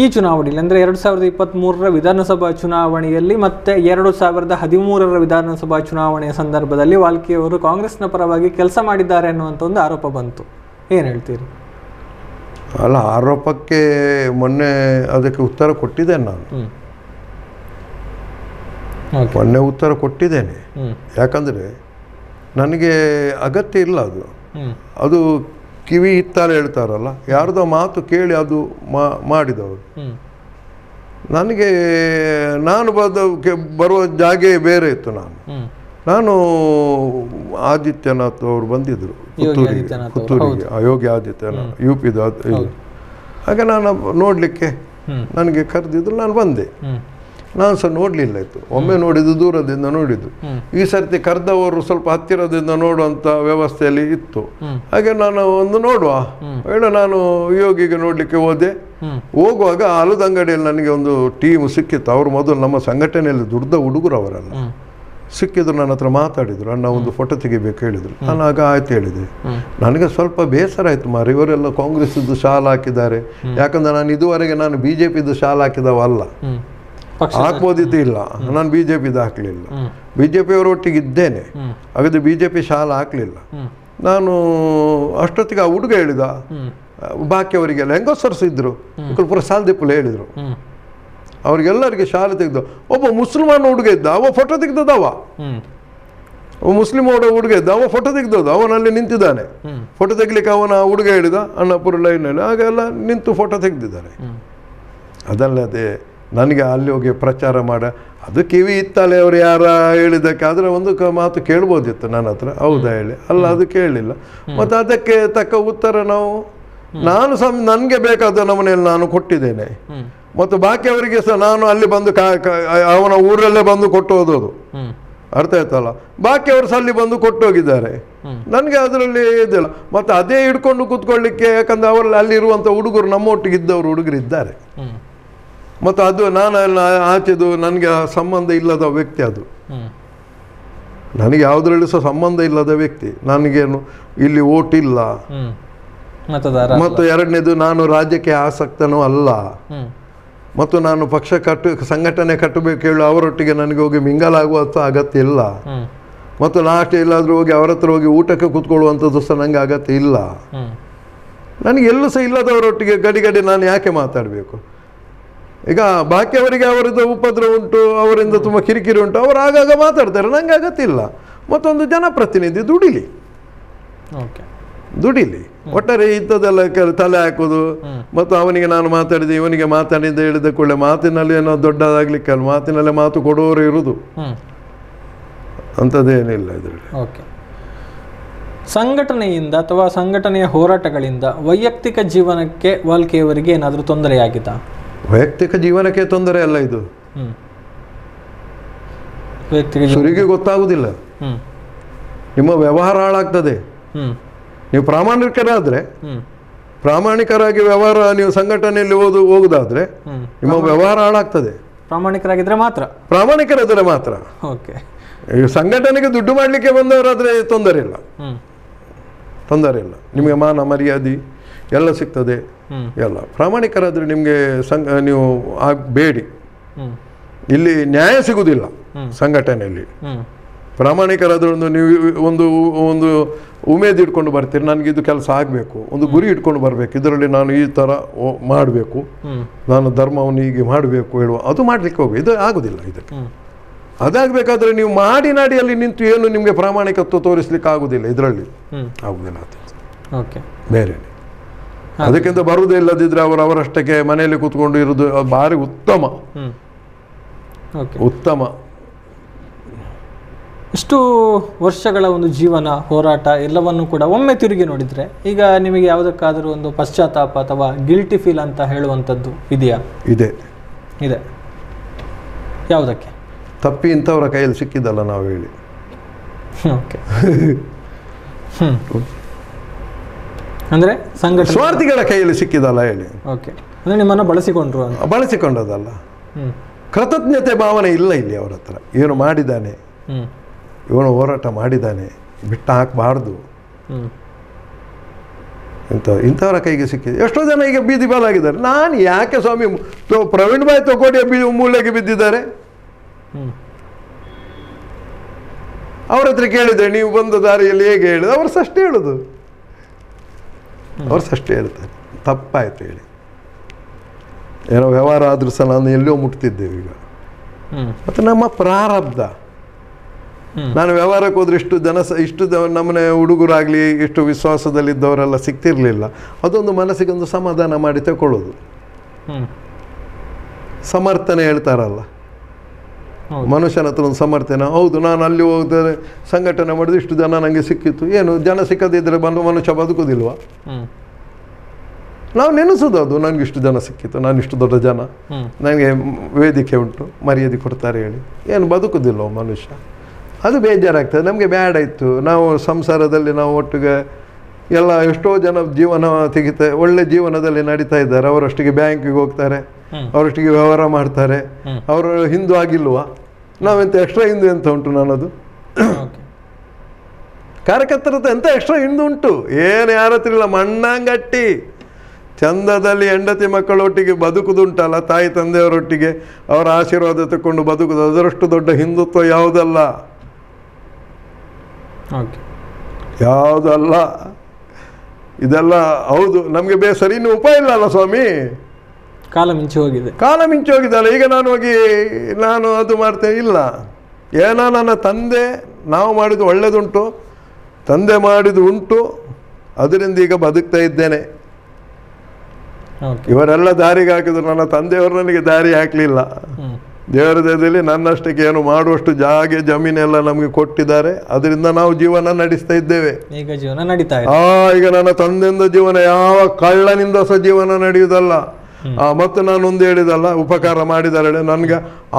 ಈ ಚುನಾವಣೆಯಲ್ಲಿ ಅಂದರೆ 2023ರ ವಿಧಾನಸಭಾ ಚುನಾವಣೆಯಲ್ಲಿ ಮತ್ತು 2013ರ ವಿಧಾನಸಭಾ ಚುನಾವಣೆಯ ಸಂದರ್ಭದಲ್ಲಿ ವಾಲ್ಕೆಯವರು ಕಾಂಗ್ರೆಸ್ನ ಪರವಾಗಿ ಕೆಲಸ ಮಾಡಿದ್ದಾರೆ ಅನ್ನುವಂಥ ಒಂದು ಆರೋಪ ಬಂತು. ಏನು ಹೇಳ್ತೀರಿ?
ಅಲ್ಲ, ಆರೋಪಕ್ಕೆ ಮೊನ್ನೆ ಅದಕ್ಕೆ ಉತ್ತರ ಕೊಟ್ಟಿದ್ದೇನೆ ನಾನು. ಮೊನ್ನೆ ಉತ್ತರ ಕೊಟ್ಟಿದ್ದೇನೆ. ಯಾಕಂದರೆ ನನಗೆ ಅಗತ್ಯ ಇಲ್ಲ ಅದು. ಅದು ಕಿವಿ ಇತ್ತಾಲೆ ಹೇಳ್ತಾರಲ್ಲ, ಯಾರ್ದೋ ಮಾತು ಕೇಳಿ ಅದು ಮಾಡಿದವರು. ನನಗೆ ನಾನು ಬರುವ ಜಾಗೆ ಬೇರೆ ಇತ್ತು. ನಾನು ಆದಿತ್ಯನಾಥ್ ಅವರು ಬಂದಿದ್ದರು ಪುತ್ತೂರಿಗೆ, ಯೋಗಿ ಆದಿತ್ಯನಾಥ್ UPದು ಇದು. ಹಾಗೆ ನಾನು ನೋಡಲಿಕ್ಕೆ ನನಗೆ ಕರೆದಿದ್ರು, ನಾನು ಬಂದೆ. ನಾನು ಸಹ ನೋಡಲಿಲ್ಲ ಇತ್ತು, ಒಮ್ಮೆ ನೋಡಿದ್ದು ದೂರದಿಂದ ನೋಡಿದ್ದು. ಈ ಸರ್ತಿ ಕರೆದವರು ಸ್ವಲ್ಪ ಹತ್ತಿರದಿಂದ ನೋಡುವಂಥ ವ್ಯವಸ್ಥೆಯಲ್ಲಿ ಇತ್ತು. ಹಾಗೆ ನಾನು ಒಂದು ನೋಡುವ ಹೇಳ ನಾನು ಯೋಗಿಗೆ ನೋಡಲಿಕ್ಕೆ ಹೋದೆ. ಹೋಗುವಾಗ ಆಲದಂಗಡಿಯಲ್ಲಿ ನನಗೆ ಒಂದು ಟೀಮ್ ಸಿಕ್ಕಿತ್ತು. ಅವರು ಮೊದಲು ನಮ್ಮ ಸಂಘಟನೆಯಲ್ಲಿ ದುಡ್ದ ಹುಡುಗರು ಅವರೆಲ್ಲ ಸಿಕ್ಕಿದ್ರು, ನನ್ನ ಹತ್ರ ಮಾತಾಡಿದ್ರು, ಅಣ್ಣ ಒಂದು ಫೋಟೋ ತೆಗಿಬೇಕು ಹೇಳಿದರು. ನಾನು ಆಗ ಆಯ್ತು ಹೇಳಿದೆ. ನನಗೆ ಸ್ವಲ್ಪ ಬೇಸರ ಆಯಿತು, ಮಾರು ಇವರೆಲ್ಲ ಕಾಂಗ್ರೆಸ್ದು ಶಾಲ್ ಹಾಕಿದ್ದಾರೆ. ಯಾಕಂದ್ರೆ ನಾನು ಇದುವರೆಗೆ ನಾನು BJPದು ಶಾಲ್ ಹಾಕಿದವಲ್ಲ, ಹಾಕ್ಬೋದಿತ್ತು, ಇಲ್ಲ ನಾನು BJPದು ಹಾಕಲಿಲ್ಲ. BJPಯವರೊಟ್ಟಿಗೆ ಇದ್ದೇನೆ, ಹಾಗಾದ್ರೆ BJP ಶಾಲ ಹಾಕಲಿಲ್ಲ. ನಾನು ಅಷ್ಟೊತ್ತಿಗೆ ಆ ಹುಡುಗ ಹೇಳಿದ, ಬಾಕಿಯವರಿಗೆಲ್ಲ ಹೆಂಗಸರಿಸಿದ್ರು ಪುರ ಸಾಲ್ದಿಪ್ಪಲು ಹೇಳಿದರು, ಅವ್ರಿಗೆಲ್ಲರಿಗೆ ಶಾಲೆ ತೆಗೆದು. ಒಬ್ಬ ಮುಸಲ್ಮಾನ್ ಹುಡುಗ ಇದ್ದ, ಅವ ಫೋಟೋ ತೆಗ್ದದವ. ಮುಸ್ಲಿಂ ಹುಡುಗ ಇದ್ದ, ಅವ ಫೋಟೋ ತೆಗ್ದದ್ದು, ಅವನಲ್ಲಿ ನಿಂತಿದ್ದಾನೆ. ಫೋಟೋ ತೆಗಿಲಿಕ್ಕೆ ಅವನ ಹುಡುಗ ಹೇಳಿದ, ಅಣ್ಣಪುರ ಲೈನಲ್ಲಿ ಹಾಗೆಲ್ಲ ನಿಂತು ಫೋಟೋ ತೆಗೆದಿದ್ದಾರೆ. ಅದಲ್ಲದೆ ನನಗೆ ಅಲ್ಲಿ ಹೋಗಿ ಪ್ರಚಾರ ಮಾಡ ಅದು ಕಿವಿ ಇತ್ತಲೆ ಅವರು ಯಾರ ಹೇಳಿದ್ದಕ್ಕೆ. ಆದರೆ ಒಂದು ಮಾತು ಕೇಳ್ಬೋದಿತ್ತು ನನ್ನ ಹತ್ರ, ಹೌದಾ ಹೇಳಿ, ಅಲ್ಲ ಅದು ಕೇಳಲಿಲ್ಲ. ಮತ್ತು ಅದಕ್ಕೆ ತಕ್ಕ ಉತ್ತರ ನಾನು ನನಗೆ ಬೇಕಾದ ನಮ್ಮನೆಯಲ್ಲಿ ನಾನು ಕೊಟ್ಟಿದ್ದೇನೆ. ಮತ್ತು ಬಾಕಿಯವರಿಗೆ ಸಹ ನಾನು ಅಲ್ಲಿ ಬಂದು ಅವನ ಊರಲ್ಲೇ ಬಂದು ಕೊಟ್ಟು ಹೋದೋದು, ಅರ್ಥ ಆಯ್ತಲ್ಲ. ಬಾಕಿಯವರು ಸಹ ಅಲ್ಲಿ ಬಂದು ಕೊಟ್ಟು ಹೋಗಿದ್ದಾರೆ. ನನಗೆ ಅದರಲ್ಲಿ ಇದಿಲ್ಲ. ಮತ್ತು ಅದೇ ಹಿಡ್ಕೊಂಡು ಕೂತ್ಕೊಳ್ಳಿಕ್ಕೆ, ಯಾಕಂದ್ರೆ ಅವರಲ್ಲಿ ಅಲ್ಲಿರುವಂಥ ಹುಡುಗರು ನಮ್ಮೊಟ್ಟಿಗೆ ಇದ್ದವರು ಹುಡುಗರು ಇದ್ದಾರೆ. ಮತ್ತು ಅದು ನಾನು ಆಚೆದು ನನಗೆ ಸಂಬಂಧ ಇಲ್ಲದ ವ್ಯಕ್ತಿ. ಅದು ನನಗೆ ಯಾವುದರಲ್ಲೂ ಸಹ ಸಂಬಂಧ ಇಲ್ಲದ ವ್ಯಕ್ತಿ. ನನಗೇನು ಇಲ್ಲಿ ಓಟ್ ಇಲ್ಲ, ಮತ್ತು ಎರಡನೇದು ನಾನು ರಾಜ್ಯಕ್ಕೆ ಆಸಕ್ತನೂ ಅಲ್ಲ, ಮತ್ತು ನಾನು ಪಕ್ಷ ಸಂಘಟನೆ ಕಟ್ಟಬೇಕು ಹೇಳು ಅವರೊಟ್ಟಿಗೆ ನನಗೆ ಹೋಗಿ ಮಿಂಗಲಾಗುವಂಥ ಅಗತ್ಯ ಇಲ್ಲ. ಮತ್ತು ಲಾಸ್ಟ್ ಎಲ್ಲಾದರೂ ಹೋಗಿ ಅವರ ಹತ್ರ ಹೋಗಿ ಊಟಕ್ಕೆ ಕೂತ್ಕೊಳ್ಳುವಂಥದ್ದು ಸಹ ನನಗೆ ಅಗತ್ಯ ಇಲ್ಲ. ನನಗೆ ಎಲ್ಲೂ ಸಹ ಇಲ್ಲದವರೊಟ್ಟಿಗೆ ಗಡಿ ನಾನು ಯಾಕೆ ಮಾತಾಡಬೇಕು? ಈಗ ಬಾಕಿಯವರಿಗೆ ಅವರದ್ದು ಉಪದ್ರ ಉಂಟು, ಅವರಿಂದ ತುಂಬ ಕಿರಿಕಿರಿ ಉಂಟು, ಅವರು ಆಗಾಗ ಮಾತಾಡ್ತಾರೆ, ನನಗೆ ಅಗತ್ಯ ಇಲ್ಲ. ಮತ್ತೊಂದು ಜನಪ್ರತಿನಿಧಿ ದುಡಿಲಿ. ಒಟ್ಟಾರೆ ಇಂಥದ್ದೆಲ್ಲ ತಲೆ ಹಾಕೋದು, ಮತ್ತು ಅವನಿಗೆ ನಾನು ಮಾತಾಡಿದೆ, ಇವನಿಗೆ ಮಾತಾಡಿದ್ದೆ ಹೇಳಿದ ಕೂಡಲೇ ಮಾತಿನಲ್ಲಿ ಏನೋ ದೊಡ್ಡದಾಗ್ಲಿಕ್ಕೆ ಅಲ್ಲ, ಮಾತಿನಲ್ಲೇ ಮಾತು ಕೊಡುವವರು ಇರುವುದು, ಅಂಥದ್ದೇನಿಲ್ಲ ಇದರಲ್ಲಿ.
ಸಂಘಟನೆಯಿಂದ ಅಥವಾ ಸಂಘಟನೆಯ ಹೋರಾಟಗಳಿಂದ ವೈಯಕ್ತಿಕ ಜೀವನಕ್ಕೆ ವಾಲ್ಕೆಯವರಿಗೆ ಏನಾದರೂ ತೊಂದರೆಯಾಗಿತ್ತಾ?
ವೈಯಕ್ತಿಕ ಜೀವನಕ್ಕೆ ತೊಂದರೆ ಅಲ್ಲ ಇದು, ಸುರಿಗೆ ಗೊತ್ತಾಗುವುದಿಲ್ಲ. ನಿಮ್ಮ ವ್ಯವಹಾರ ಹಾಳಾಗ್ತದೆ. ನೀವು ಪ್ರಾಮಾಣಿಕರಾದರೆ ಪ್ರಾಮಾಣಿಕರಾಗಿ ವ್ಯವಹಾರ ನೀವು ಸಂಘಟನೆಯಲ್ಲಿ ಹೋಗುದಾದ್ರೆ ನಿಮ್ಮ ವ್ಯವಹಾರ ಹಾಳಾಗ್ತದೆ.
ಪ್ರಾಮಾಣಿಕರಾಗಿದ್ರೆ ಮಾತ್ರ,
ಪ್ರಾಮಾಣಿಕರಾದರೆ ಮಾತ್ರ.
ಓಕೆ.
ಈಗ ಸಂಘಟನೆಗೆ ದುಡ್ಡು ಮಾಡಲಿಕ್ಕೆ ಬಂದವರಾದರೆ ತೊಂದರೆ ಇಲ್ಲ, ತೊಂದರೆ ಇಲ್ಲ. ನಿಮಗೆ ಮಾನ ಮರ್ಯಾದೆ ಎಲ್ಲ ಸಿಗ್ತದೆ ಎಲ್ಲ. ಪ್ರಾಮಾಣಿಕರಾದರೆ ನಿಮಗೆ ನೀವು ಬೇಡಿ, ಇಲ್ಲಿ ನ್ಯಾಯ ಸಿಗುವುದಿಲ್ಲ ಸಂಘಟನೆಯಲ್ಲಿ. ಪ್ರಾಮಾಣಿಕರಾದ್ರೂ ನೀವು ಒಂದು ಒಂದು ಉಮೇದು ಇಟ್ಕೊಂಡು ಬರ್ತೀರಿ, ನನಗೆ ಇದು ಕೆಲಸ ಆಗಬೇಕು, ಒಂದು ಗುರಿ ಇಟ್ಕೊಂಡು ಬರಬೇಕು, ಇದರಲ್ಲಿ ನಾನು ಈ ಥರ ಮಾಡಬೇಕು, ನಾನು ಧರ್ಮವನ್ನು ಹೀಗೆ ಮಾಡಬೇಕು ಹೇಳುವ, ಅದು ಮಾಡಲಿಕ್ಕೆ ಹೋಗಿ ಇದು ಆಗೋದಿಲ್ಲ. ಇದಕ್ಕೆ ಅದಾಗಬೇಕಾದ್ರೆ ನೀವು ಮಾಡಿ ನಾಡಿಯಲ್ಲಿ ನಿಂತು ಏನು ನಿಮಗೆ ಪ್ರಾಮಾಣಿಕತ್ವ ತೋರಿಸ್ಲಿಕ್ಕೆ ಆಗೋದಿಲ್ಲ, ಇದರಲ್ಲಿ ಆಗೋದಿಲ್ಲ. ಅದು ಬೇರೆ ಅದಕ್ಕಿಂತ ಬರುವುದೇ ಇಲ್ಲದಿದ್ದರೆ ಅವರಷ್ಟಕ್ಕೆ ಮನೆಯಲ್ಲಿ ಕೂತ್ಕೊಂಡು ಇರೋದು ಭಾರಿ ಉತ್ತಮ, ಉತ್ತಮ.
ಇಷ್ಟು ವರ್ಷಗಳ ಒಂದು ಜೀವನ ಹೋರಾಟ ಎಲ್ಲವನ್ನು ಕೂಡ ಒಮ್ಮೆ ತಿರುಗಿ ನೋಡಿದರೆ ಈಗ ನಿಮಗೆ ಯಾವುದಕ್ಕಾದರೂ ಒಂದು ಪಶ್ಚಾತ್ತಾಪ ಅಥವಾ ಗಿಲ್ಟಿ ಫೀಲ್ ಅಂತ ಹೇಳುವಂಥದ್ದು ಇದೆಯಾ?
ಇದೆ
ಇದೆ. ಯಾವುದಕ್ಕೆ?
ತಪ್ಪಿ ಇಂಥವರ ಕೈಯಲ್ಲಿ ಸಿಕ್ಕಿದ್ದಲ್ಲ ನಾವು ಹೇಳಿ.
ಓಕೆ. ಅಂದರೆ ಸಂಘಟನೆ
ಸ್ವಾರ್ಥಿಗಳ ಕೈಯಲ್ಲಿ ಸಿಕ್ಕಿದಲ್ಲ ಹೇಳಿ.
ಓಕೆ. ಅಂದರೆ ನಿಮ್ಮನ್ನು ಬಳಸಿಕೊಂಡ್ರು,
ಬಳಸಿಕೊಂಡದಲ್ಲ. ಕೃತಜ್ಞತೆ ಭಾವನೆ ಇಲ್ಲ ಇಲ್ಲಿ ಅವರ ಹತ್ರ. ಏನು ಮಾಡಿದ್ದಾನೆ, ಇವನು ಹೋರಾಟ ಮಾಡಿದ್ದಾನೆ, ಬಿಟ್ಟು ಹಾಕಬಾರ್ದು, ಇಂಥವರ ಕೈಗೆ ಸಿಕ್ಕಿದೆ. ಎಷ್ಟೋ ಜನ ಈಗ ಬೀದಿ ಬಾಲಾಗಿದ್ದಾರೆ. ನಾನು ಯಾಕೆ ಸ್ವಾಮಿ ಪ್ರವೀಣ್ ಭಾಯ್ ತೊಕೋಟಿಯ ಮೂಲೆಗೆ ಬಿದ್ದಿದ್ದಾರೆ. ಅವ್ರ ಹತ್ರ ಕೇಳಿದ್ರೆ ನೀವು ಬಂದ ದಾರಿಯಲ್ಲಿ ಹೇಗೆ ಹೇಳಿದ್ರು, ಅವರು ಅಷ್ಟೇ ಹೇಳೋದು, ಅವರು ಅಷ್ಟೇ ಹೇಳ್ತಾರೆ. ತಪ್ಪಾಯ್ತು ಹೇಳಿ, ಏನೋ ವ್ಯವಹಾರ ಆದ್ರೂ ಸಹ ನಾನು ಎಲ್ಲೋ ಮುಟ್ತಿದ್ದೇವೆ ಈಗ. ಮತ್ತು ನಮ್ಮ ಪ್ರಾರಬ್ಧ. ನಾನು ವ್ಯವಹಾರಕ್ಕೆ ಹೋದ್ರೆ ಇಷ್ಟು ನಮ್ಮನೆ ಹುಡುಗರಾಗಲಿ ಇಷ್ಟು ವಿಶ್ವಾಸದಲ್ಲಿದ್ದವರೆಲ್ಲ ಸಿಗ್ತಿರ್ಲಿಲ್ಲ. ಅದೊಂದು ಮನಸ್ಸಿಗೊಂದು ಸಮಾಧಾನ ಮಾಡಿ ತಗೊಳ್ಳೋದು. ಸಮರ್ಥನೆ ಹೇಳ್ತಾರಲ್ಲ, ಮನುಷ್ಯನ ಹತ್ರ ಒಂದು ಸಮರ್ಥನೆ. ಹೌದು, ನಾನು ಅಲ್ಲಿ ಹೋದರೆ ಸಂಘಟನೆ ಮಾಡಿದ್ರೆ ಇಷ್ಟು ಜನ ನನಗೆ ಸಿಕ್ಕಿತ್ತು. ಏನು ಜನ ಸಿಕ್ಕದಿದ್ದರೆ ಬಂದು ಮನುಷ್ಯ ಬದುಕುದಿಲ್ವಾ? ನಾವು ನೆನೆಸೋದು ಅದು, ನನಗೆ ಇಷ್ಟು ಜನ ಸಿಕ್ಕಿತ್ತು, ನಾನು ಇಷ್ಟು ದೊಡ್ಡ ಜನ, ನನಗೆ ವೇದಿಕೆ ಉಂಟು, ಮರ್ಯಾದೆ ಕೊಡ್ತಾರೆ ಹೇಳಿ ಏನು ಬದುಕುದಿಲ್ವ ಮನುಷ್ಯ? ಅದು ಬೇಜಾರಾಗ್ತದೆ. ನಮಗೆ ಬ್ಯಾಡ ಇತ್ತು, ನಾವು ಸಂಸಾರದಲ್ಲಿ ನಾವು ಒಟ್ಟಿಗೆ ಎಲ್ಲ ಎಷ್ಟೋ ಜನ ಜೀವನ ತೆಗಿತಾ ಒಳ್ಳೆ ಜೀವನದಲ್ಲಿ ನಡೀತಾ ಇದ್ದಾರೆ. ಅವರೊಟ್ಟಿಗೆ ಬ್ಯಾಂಕಿಗೆ ಹೋಗ್ತಾರೆ, ಅವರೊಟ್ಟಿಗೆ ವ್ಯವಹಾರ ಮಾಡ್ತಾರೆ. ಅವರು ಹಿಂದೂ ಆಗಿಲ್ವಾ? ನಾವೆಂತ ಎಕ್ಸ್ಟ್ರಾ ಹಿಂದೂ ಎಂತ ಉಂಟು? ನನ್ನದು ಕಾರ್ಯಕರ್ತರದ್ದು ಎಂತ ಎಕ್ಸ್ಟ್ರಾ ಹಿಂದೂ ಉಂಟು? ಏನು ಯಾರ ಹತ್ರ ಇಲ್ಲ. ಮಣ್ಣಂಗಟ್ಟಿ ಚಂದದಲ್ಲಿ ಹೆಂಡತಿ ಮಕ್ಕಳೊಟ್ಟಿಗೆ ಬದುಕುದುಂಟಲ್ಲ, ತಾಯಿ ತಂದೆಯವರೊಟ್ಟಿಗೆ ಅವರ ಆಶೀರ್ವಾದ ತಗೊಂಡು ಬದುಕುದು, ಅದರಷ್ಟು ದೊಡ್ಡ ಹಿಂದುತ್ವ ಯಾವುದಲ್ಲ, ಯಾವುದಲ್ಲ. ಇದೆಲ್ಲ ಹೌದು, ನಮಗೆ ಸರಿ ಇನ್ನೂ ಉಪಾಯ ಇಲ್ಲ ಅಲ್ಲ ಸ್ವಾಮಿ.
ಕಾಲ ಮಿಂಚಿ ಹೋಗಿದೆ, ಕಾಲ
ಮಿಂಚಿ ಹೋಗಿದ್ದಲ್ಲ. ಈಗ ನಾನು ಹೋಗಿ ನಾನು ಅದು ಮಾಡ್ತೇನೆ ಇಲ್ಲ. ಏನೋ ನನ್ನ ತಂದೆ ನಾವು ಮಾಡಿದ್ದು ಒಳ್ಳೆಯದುಂಟು, ತಂದೆ ಮಾಡಿದ್ದು ಉಂಟು, ಅದರಿಂದ ಈಗ ಬದುಕ್ತಾ ಇದ್ದೇನೆ. ಇವರೆಲ್ಲ ದಾರಿಗೆ ಹಾಕಿದ್ರು, ನನ್ನ ತಂದೆಯವರು ನನಗೆ ದಾರಿ ಹಾಕಲಿಲ್ಲ. ದೇವರ ದಯದಲ್ಲಿ ನನ್ನಷ್ಟಕ್ಕೆ ಏನು ಮಾಡುವಷ್ಟು ಜಮೀನೆಲ್ಲ ನಮಗೆ ಕೊಟ್ಟಿದ್ದಾರೆ. ಅದರಿಂದ ನಾವು ಜೀವನ ನಡೆಸ್ತಾ ಇದ್ದೇವೆ.
ಈಗ ಜೀವನ ನಡೀತಾ ಇದೆ.
ಈಗ ನನ್ನ ತಂದೆಯಿಂದ ಜೀವನ ಯಾವ ಕಳ್ಳನಿಂದ ಸಹ ಜೀವನ ನಡೆಯುವುದಲ್ಲ. ಮತ್ತು ನಾನೊಂದು ಹೇಳಿದಲ್ಲ, ಉಪಕಾರ ಮಾಡಿದ್ದಾರೆ. ನನಗೆ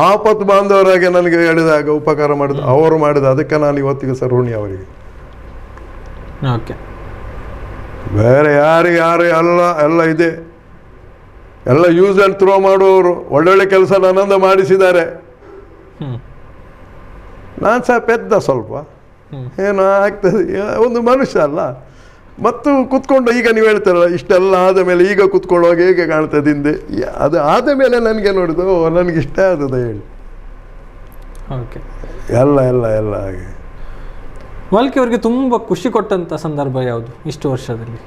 ಆಪತ್ತು ಬಾಂಧವರಾಗೆ ನನಗೆ ಹೇಳಿದಾಗ ಉಪಕಾರ ಮಾಡಿದ ಅವರು ಮಾಡಿದ, ಅದಕ್ಕೆ ನಾನು ಇವತ್ತಿಗೆ ಸಹ ಋಣಿ ಅವರಿಗೆ. ಬೇರೆ ಯಾರು ಎಲ್ಲ ಇದೆ, ಎಲ್ಲ ಯೂಸ್ ಆ್ಯಂಡ್ ಥ್ರೋ ಮಾಡುವವರು. ಒಳ್ಳೊಳ್ಳೆ ಕೆಲಸ ನನ್ನಿಂದ ಮಾಡಿಸಿದ್ದಾರೆ. ನಾನು ಸಹ ಪೆದ್ದ ಸ್ವಲ್ಪ, ಏನು ಆಗ್ತದೆ, ಒಂದು ಮನುಷ್ಯ ಅಲ್ಲ. ಮತ್ತು ಕೂತ್ಕೊಂಡು ಈಗ ನೀವು ಹೇಳ್ತಾರಲ್ಲ, ಇಷ್ಟೆಲ್ಲ ಆದ ಮೇಲೆ ಈಗ ಕೂತ್ಕೊಳ್ಳುವಾಗ ಹೇಗೆ ಕಾಣ್ತದೆ ಹಿಂದೆ, ಅದು ಆದ ಮೇಲೆ ನನಗೆ ನೋಡಿದ್ದು ನನಗೆ ಇಷ್ಟ ಆಗ್ತದೆ ಹೇಳಿ. ಎಲ್ಲ ಎಲ್ಲ ಎಲ್ಲ ಹಾಗೆ.
ವಾಲ್ಕೆ ಅವರಿಗೆ ತುಂಬ ಖುಷಿ ಕೊಟ್ಟಂಥ ಸಂದರ್ಭ ಯಾವುದು ಇಷ್ಟು ವರ್ಷದಲ್ಲಿ?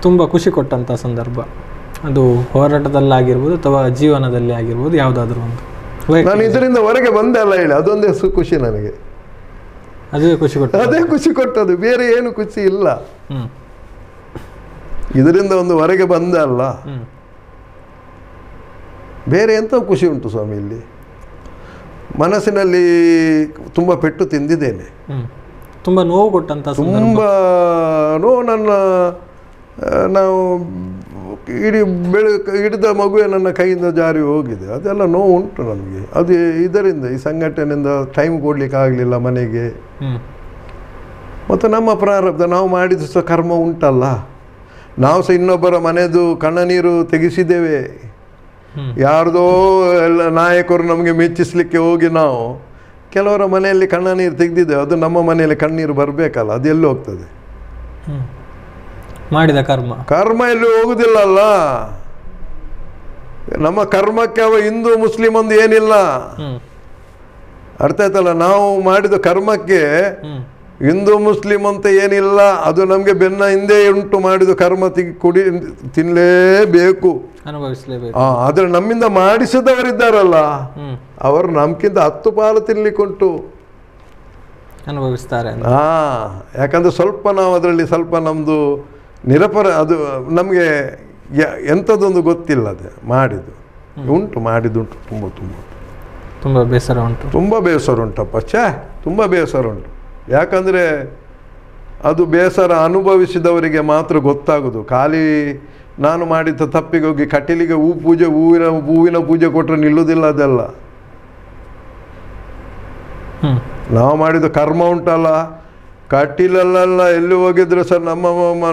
ತುಂಬ ಖುಷಿ ಕೊಟ್ಟಂಥ ಸಂದರ್ಭ, ಅದು ಹೋರಾಟದಲ್ಲಾಗಿರ್ಬೋದು ಅಥವಾ ಜೀವನದಲ್ಲಿ ಆಗಿರ್ಬೋದು, ಯಾವುದಾದ್ರೂ ಒಂದು.
ನಾನು ಇದರಿಂದ ಹೊರಗೆ ಬಂದೆ ಅಲ್ಲ ಹೇಳಿ, ಅದೊಂದೇ ಖುಷಿ ನನಗೆ.
ಅದೇ ಖುಷಿ ಕೊಟ್ಟು,
ಅದೇ ಖುಷಿ ಕೊಟ್ಟದು, ಬೇರೆ ಏನು ಖುಷಿ ಇಲ್ಲ. ಇದರಿಂದ ಒಂದು ಹೊರಗೆ ಬಂದೆ ಅಲ್ಲ, ಬೇರೆ ಎಂತ ಖುಷಿ ಉಂಟು ಸ್ವಾಮಿ? ಇಲ್ಲಿ ಮನಸ್ಸಿನಲ್ಲಿ ತುಂಬ ಪೆಟ್ಟು ತಿಂದಿದ್ದೇನೆ,
ತುಂಬ ನೋವು ಕೊಟ್ಟಂತ,
ತುಂಬ ನೋವು. ನಾವು ಹಿಡಿದ ಮಗುವೆ ನನ್ನ ಕೈಯಿಂದ ಜಾರಿ ಹೋಗಿದೆ, ಅದೆಲ್ಲ ನೋವು ಉಂಟು ನಮಗೆ. ಅದು ಇದರಿಂದ, ಈ ಸಂಘಟನೆಯಿಂದ ಟೈಮ್ ಕೊಡ್ಲಿಕ್ಕೆ ಆಗಲಿಲ್ಲ ಮನೆಗೆ. ಮತ್ತು ನಮ್ಮ ಪ್ರಾರಬ್ಧ, ನಾವು ಮಾಡಿದ ಸಹ ಕರ್ಮ ಉಂಟಲ್ಲ. ನಾವು ಸಹ ಇನ್ನೊಬ್ಬರ ಮನೆಯದು ಕಣ್ಣನೀರು ತೆಗೆಸಿದ್ದೇವೆ. ಯಾರ್ದೋ ಎಲ್ಲ ನಾಯಕರು ನಮಗೆ ಮೆಚ್ಚಿಸ್ಲಿಕ್ಕೆ ಹೋಗಿ ನಾವು ಕೆಲವರ ಮನೆಯಲ್ಲಿ ಕಣ್ಣನೀರು ತೆಗೆದಿದ್ದೇವೆ. ಅದು ನಮ್ಮ ಮನೆಯಲ್ಲಿ ಕಣ್ಣೀರು ಬರಬೇಕಲ್ಲ, ಅದು ಎಲ್ಲಿ ಹೋಗ್ತದೆ?
ಮಾಡಿದ ಕರ್ಮ
ಎಲ್ಲಿ ಹೋಗುದಿಲ್ಲಲ್ಲ. ನಮ್ಮ ಕರ್ಮಕ್ಕೆ ಅವ ಹಿಂದೂ ಮುಸ್ಲಿಂ ಒಂದು ಏನಿಲ್ಲ, ಅರ್ಥ ಆಯ್ತಲ್ಲ? ನಾವು ಮಾಡಿದ ಕರ್ಮಕ್ಕೆ ಹಿಂದೂ ಮುಸ್ಲಿಂ ಅಂತ ಏನಿಲ್ಲ. ಅದು ನಮಗೆ ಬೆನ್ನ ಹಿಂದೆ ಉಂಟು. ಮಾಡಿದ ಕರ್ಮ ತಿನ್ನಲೇಬೇಕು,
ಅನುಭವಿಸಲೇಬೇಕು.
ಆದ್ರೆ ನಮ್ಮಿಂದ ಮಾಡಿಸಿದವರಿದ್ದಾರಲ್ಲ, ಅವರು ನಮ್ಗಿಂತ 10 ಪಾಲು ತಿನ್ಲಿಕ್ಕುಂಟು,
ಅನುಭವಿಸ್ತಾರೆ.
ಯಾಕಂದ್ರೆ ಸ್ವಲ್ಪ ನಾವು ಅದರಲ್ಲಿ ಸ್ವಲ್ಪ ನಮ್ದು ಅದು ನಮಗೆ ಎಂಥದ್ದೊಂದು ಗೊತ್ತಿಲ್ಲ. ಅದೇ ಮಾಡಿದುಂಟು ತುಂಬ ಬೇಸರ ಉಂಟು. ತುಂಬ ಬೇಸರ ಉಂಟಪ್ಪ, ತುಂಬ ಬೇಸರ ಉಂಟು. ಯಾಕಂದರೆ ಅದು ಬೇಸರ ಅನುಭವಿಸಿದವರಿಗೆ ಮಾತ್ರ ಗೊತ್ತಾಗೋದು. ಖಾಲಿ ನಾನು ಮಾಡಿದ ತಪ್ಪಿಗೆ ಹೋಗಿ ಕಟೀಲಿಗೆ ಹೂವಿನ ಪೂಜೆ ಕೊಟ್ಟರೆ ನಿಲ್ಲುವುದಿಲ್ಲ. ಅದೆಲ್ಲ ನಾವು ಮಾಡಿದ ಕರ್ಮ ಉಂಟಲ್ಲ, ಕಟೀಲಲ್ಲ ಎಲ್ಲಿ ಹೋಗಿದ್ರು ಸಹ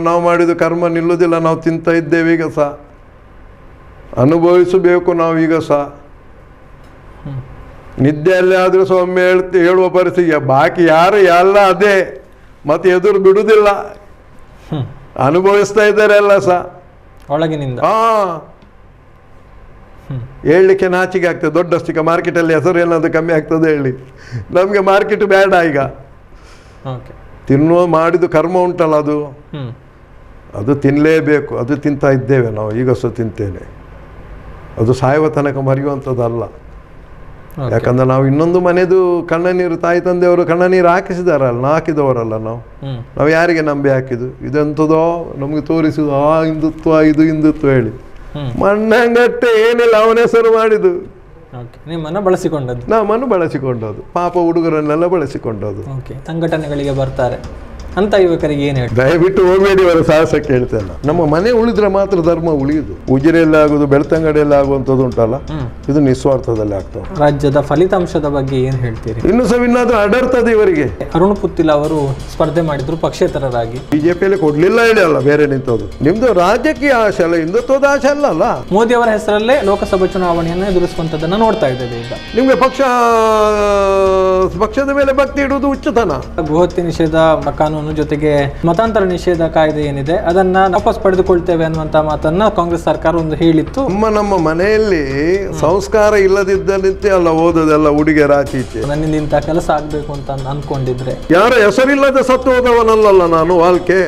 ನಾವು ಮಾಡಿದ ಕರ್ಮ ನಿಲ್ಲುವುದಿಲ್ಲ. ನಾವು ತಿಂತ ಇದ್ದೇವೆ ಈಗ ಸಹ, ಅನುಭವಿಸಬೇಕು ನಾವು ಈಗ ಸಹ. ನಿದ್ದೆಯಲ್ಲಿ ಆದರೂ ಸಹ ಒಮ್ಮೆ ಹೇಳುವ ಪರಿಸ್ಥಿತಿ. ಬಾಕಿ ಯಾರು ಎಲ್ಲ ಅದೇ, ಮತ್ತೆ ಎದುರು ಬಿಡುವುದಿಲ್ಲ, ಅನುಭವಿಸ್ತಾ ಇದ್ದಾರೆ ಎಲ್ಲ ಸಹ
ಒಳಗಿನಿಂದ.
ಹೇಳಲಿಕ್ಕೆ ನಾಚಿಕೆ ಆಗ್ತದೆ. ದೊಡ್ಡಸ್ತಿಕ ಮಾರ್ಕೆಟಲ್ಲಿ ಹೆಸರು ಏನಾದರೂ ಕಮ್ಮಿ ಆಗ್ತದೆ ಹೇಳಿ. ನಮಗೆ ಮಾರ್ಕೆಟ್ ಬೇಡ ಈಗ. ಮಾಡಿದ ಕರ್ಮ ಉಂಟಲ್ಲ, ಅದು ತಿನ್ನಲೇಬೇಕು. ಅದು ತಿಂತಾ ಇದ್ದೇವೆ ನಾವು, ಈಗ ಸಹ ತಿಂತೇನೆ. ಅದು ಸಾಯುವ ತನಕ ಮರೆಯುವಂಥದ್ದಲ್ಲ. ಯಾಕಂದ್ರೆ ನಾವು ಇನ್ನೊಂದು ಮನೆದು ಕಣ್ಣನೀರು, ತಾಯಿ ತಂದೆಯವರು ಕಣ್ಣನೀರು ಹಾಕಿಸಿದಾರಲ್ಲ, ಹಾಕಿದವರಲ್ಲ ನಾವು ಯಾರಿಗೆ ನಂಬಿ ಹಾಕಿದ್ದು? ಇದೆಂಥದೋ ನಮಗೆ ತೋರಿಸುದು, ಹಿಂದುತ್ವ, ಇದು ಹಿಂದುತ್ವ ಹೇಳಿ. ಮಣ್ಣಂಗಟ್ಟೆ ಏನಿಲ್ಲ, ಅವನ ಹೆಸರು ಮಾಡಿದ್ದು.
ನಿಮ್ಮನ್ನು ಬಳಸಿಕೊಂಡದ್ದು,
ನಮ್ಮನ್ನು ಬಳಸಿಕೊಂಡದ್ದು, ಪಾಪ ಹುಡುಗರನ್ನೆಲ್ಲ ಬಳಸಿಕೊಂಡದ್ದು.
ಸಂಘಟನೆಗಳಿಗೆ ಬರ್ತಾರೆ ಅಂತ ಯುವಕರಿಗೆ ಏನು ಹೇಳಿ?
ದಯವಿಟ್ಟು ಹೋಗಬೇಡಿ, ಅವರ ಸಾಹಸ ಕೇಳ್ತೇನೆ. ನಮ್ಮ ಮನೆ ಉಳಿದ್ರೆ ಮಾತ್ರ ಧರ್ಮ ಉಳಿಯುದು. ಉಜಿರೆಯಲ್ಲಿ ಆಗುದು, ಬೆಳ್ತಂಗಡಿಯಲ್ಲಿ ಆಗುವಂಥದ್ದು ಉಂಟಲ್ಲ, ಇದು ನಿಸ್ವಾರ್ಥದಲ್ಲಿ ಆಗ್ತದೆ.
ರಾಜ್ಯದ ಫಲಿತಾಂಶದ ಬಗ್ಗೆ ಏನು ಹೇಳ್ತೀರಿ?
ಇನ್ನು ಸಹ ಇನ್ನಾದ್ರೂ ಅಡರ್ತದೆ ಇವರಿಗೆ.
ಅರುಣ್ ಪುತ್ತಿಲ್ ಅವರು ಸ್ಪರ್ಧೆ ಮಾಡಿದ್ರು ಪಕ್ಷೇತರರಾಗಿ.
ಬಿಜೆಪಿಯಲ್ಲಿ ಕೊಡ್ಲಿಲ್ಲ ಹೇಳಿ ಅಲ್ಲ, ಬೇರೆ ನಿಂತದ್ದು. ನಿಮ್ದು ರಾಜಕೀಯ ಆಶೆ ಅಲ್ಲ, ಹಿಂದುತ್ವದ ಆಶೆ ಅಲ್ಲ.
ಮೋದಿ ಅವರ ಹೆಸರಲ್ಲೇ ಲೋಕಸಭಾ ಚುನಾವಣೆಯನ್ನು ಎದುರಿಸುವಂತದನ್ನ ನೋಡ್ತಾ ಇದ್ದೇವೆ ಈಗ.
ನಿಮ್ಗೆ ಪಕ್ಷದ ಮೇಲೆ ಭಕ್ತಿ ಇಡುವುದು ಹುಚ್ಚುತನ.
ಗೋಹತ್ಯೆ ನಿಷೇಧ ಕಾನೂನು ಜೊತೆಗೆ ಮತಾಂತರ ನಿಷೇಧ ಕಾಯ್ದೆ ಏನಿದೆ ಅದನ್ನ ವಾಪಸ್ ಪಡೆದುಕೊಳ್ತೇವೆ ಅನ್ನುವಂತ ಮಾತನ್ನ ಕಾಂಗ್ರೆಸ್ ಸರ್ಕಾರ ಒಂದು ಹೇಳಿತ್ತು.
ನಮ್ಮ ಮನೆಯಲ್ಲಿ ಸಂಸ್ಕಾರ ಇಲ್ಲದಿದ್ದಂತೆ ಅಲ್ಲ ಓದೋದೆಲ್ಲ ಹುಡುಗಿಯರ ಆಚೀಚೆ.
ನನ್ನಿಂದ ಇಂಥ ಕೆಲಸ ಆಗ್ಬೇಕು ಅಂತ ಅನ್ಕೊಂಡಿದ್ರೆ,
ಯಾರ ಹೆಸರಿಲ್ಲದೆ ಸತ್ತು ಹೋದವನಲ್ಲ ನಾನು. ವಾಲ್ಕೆ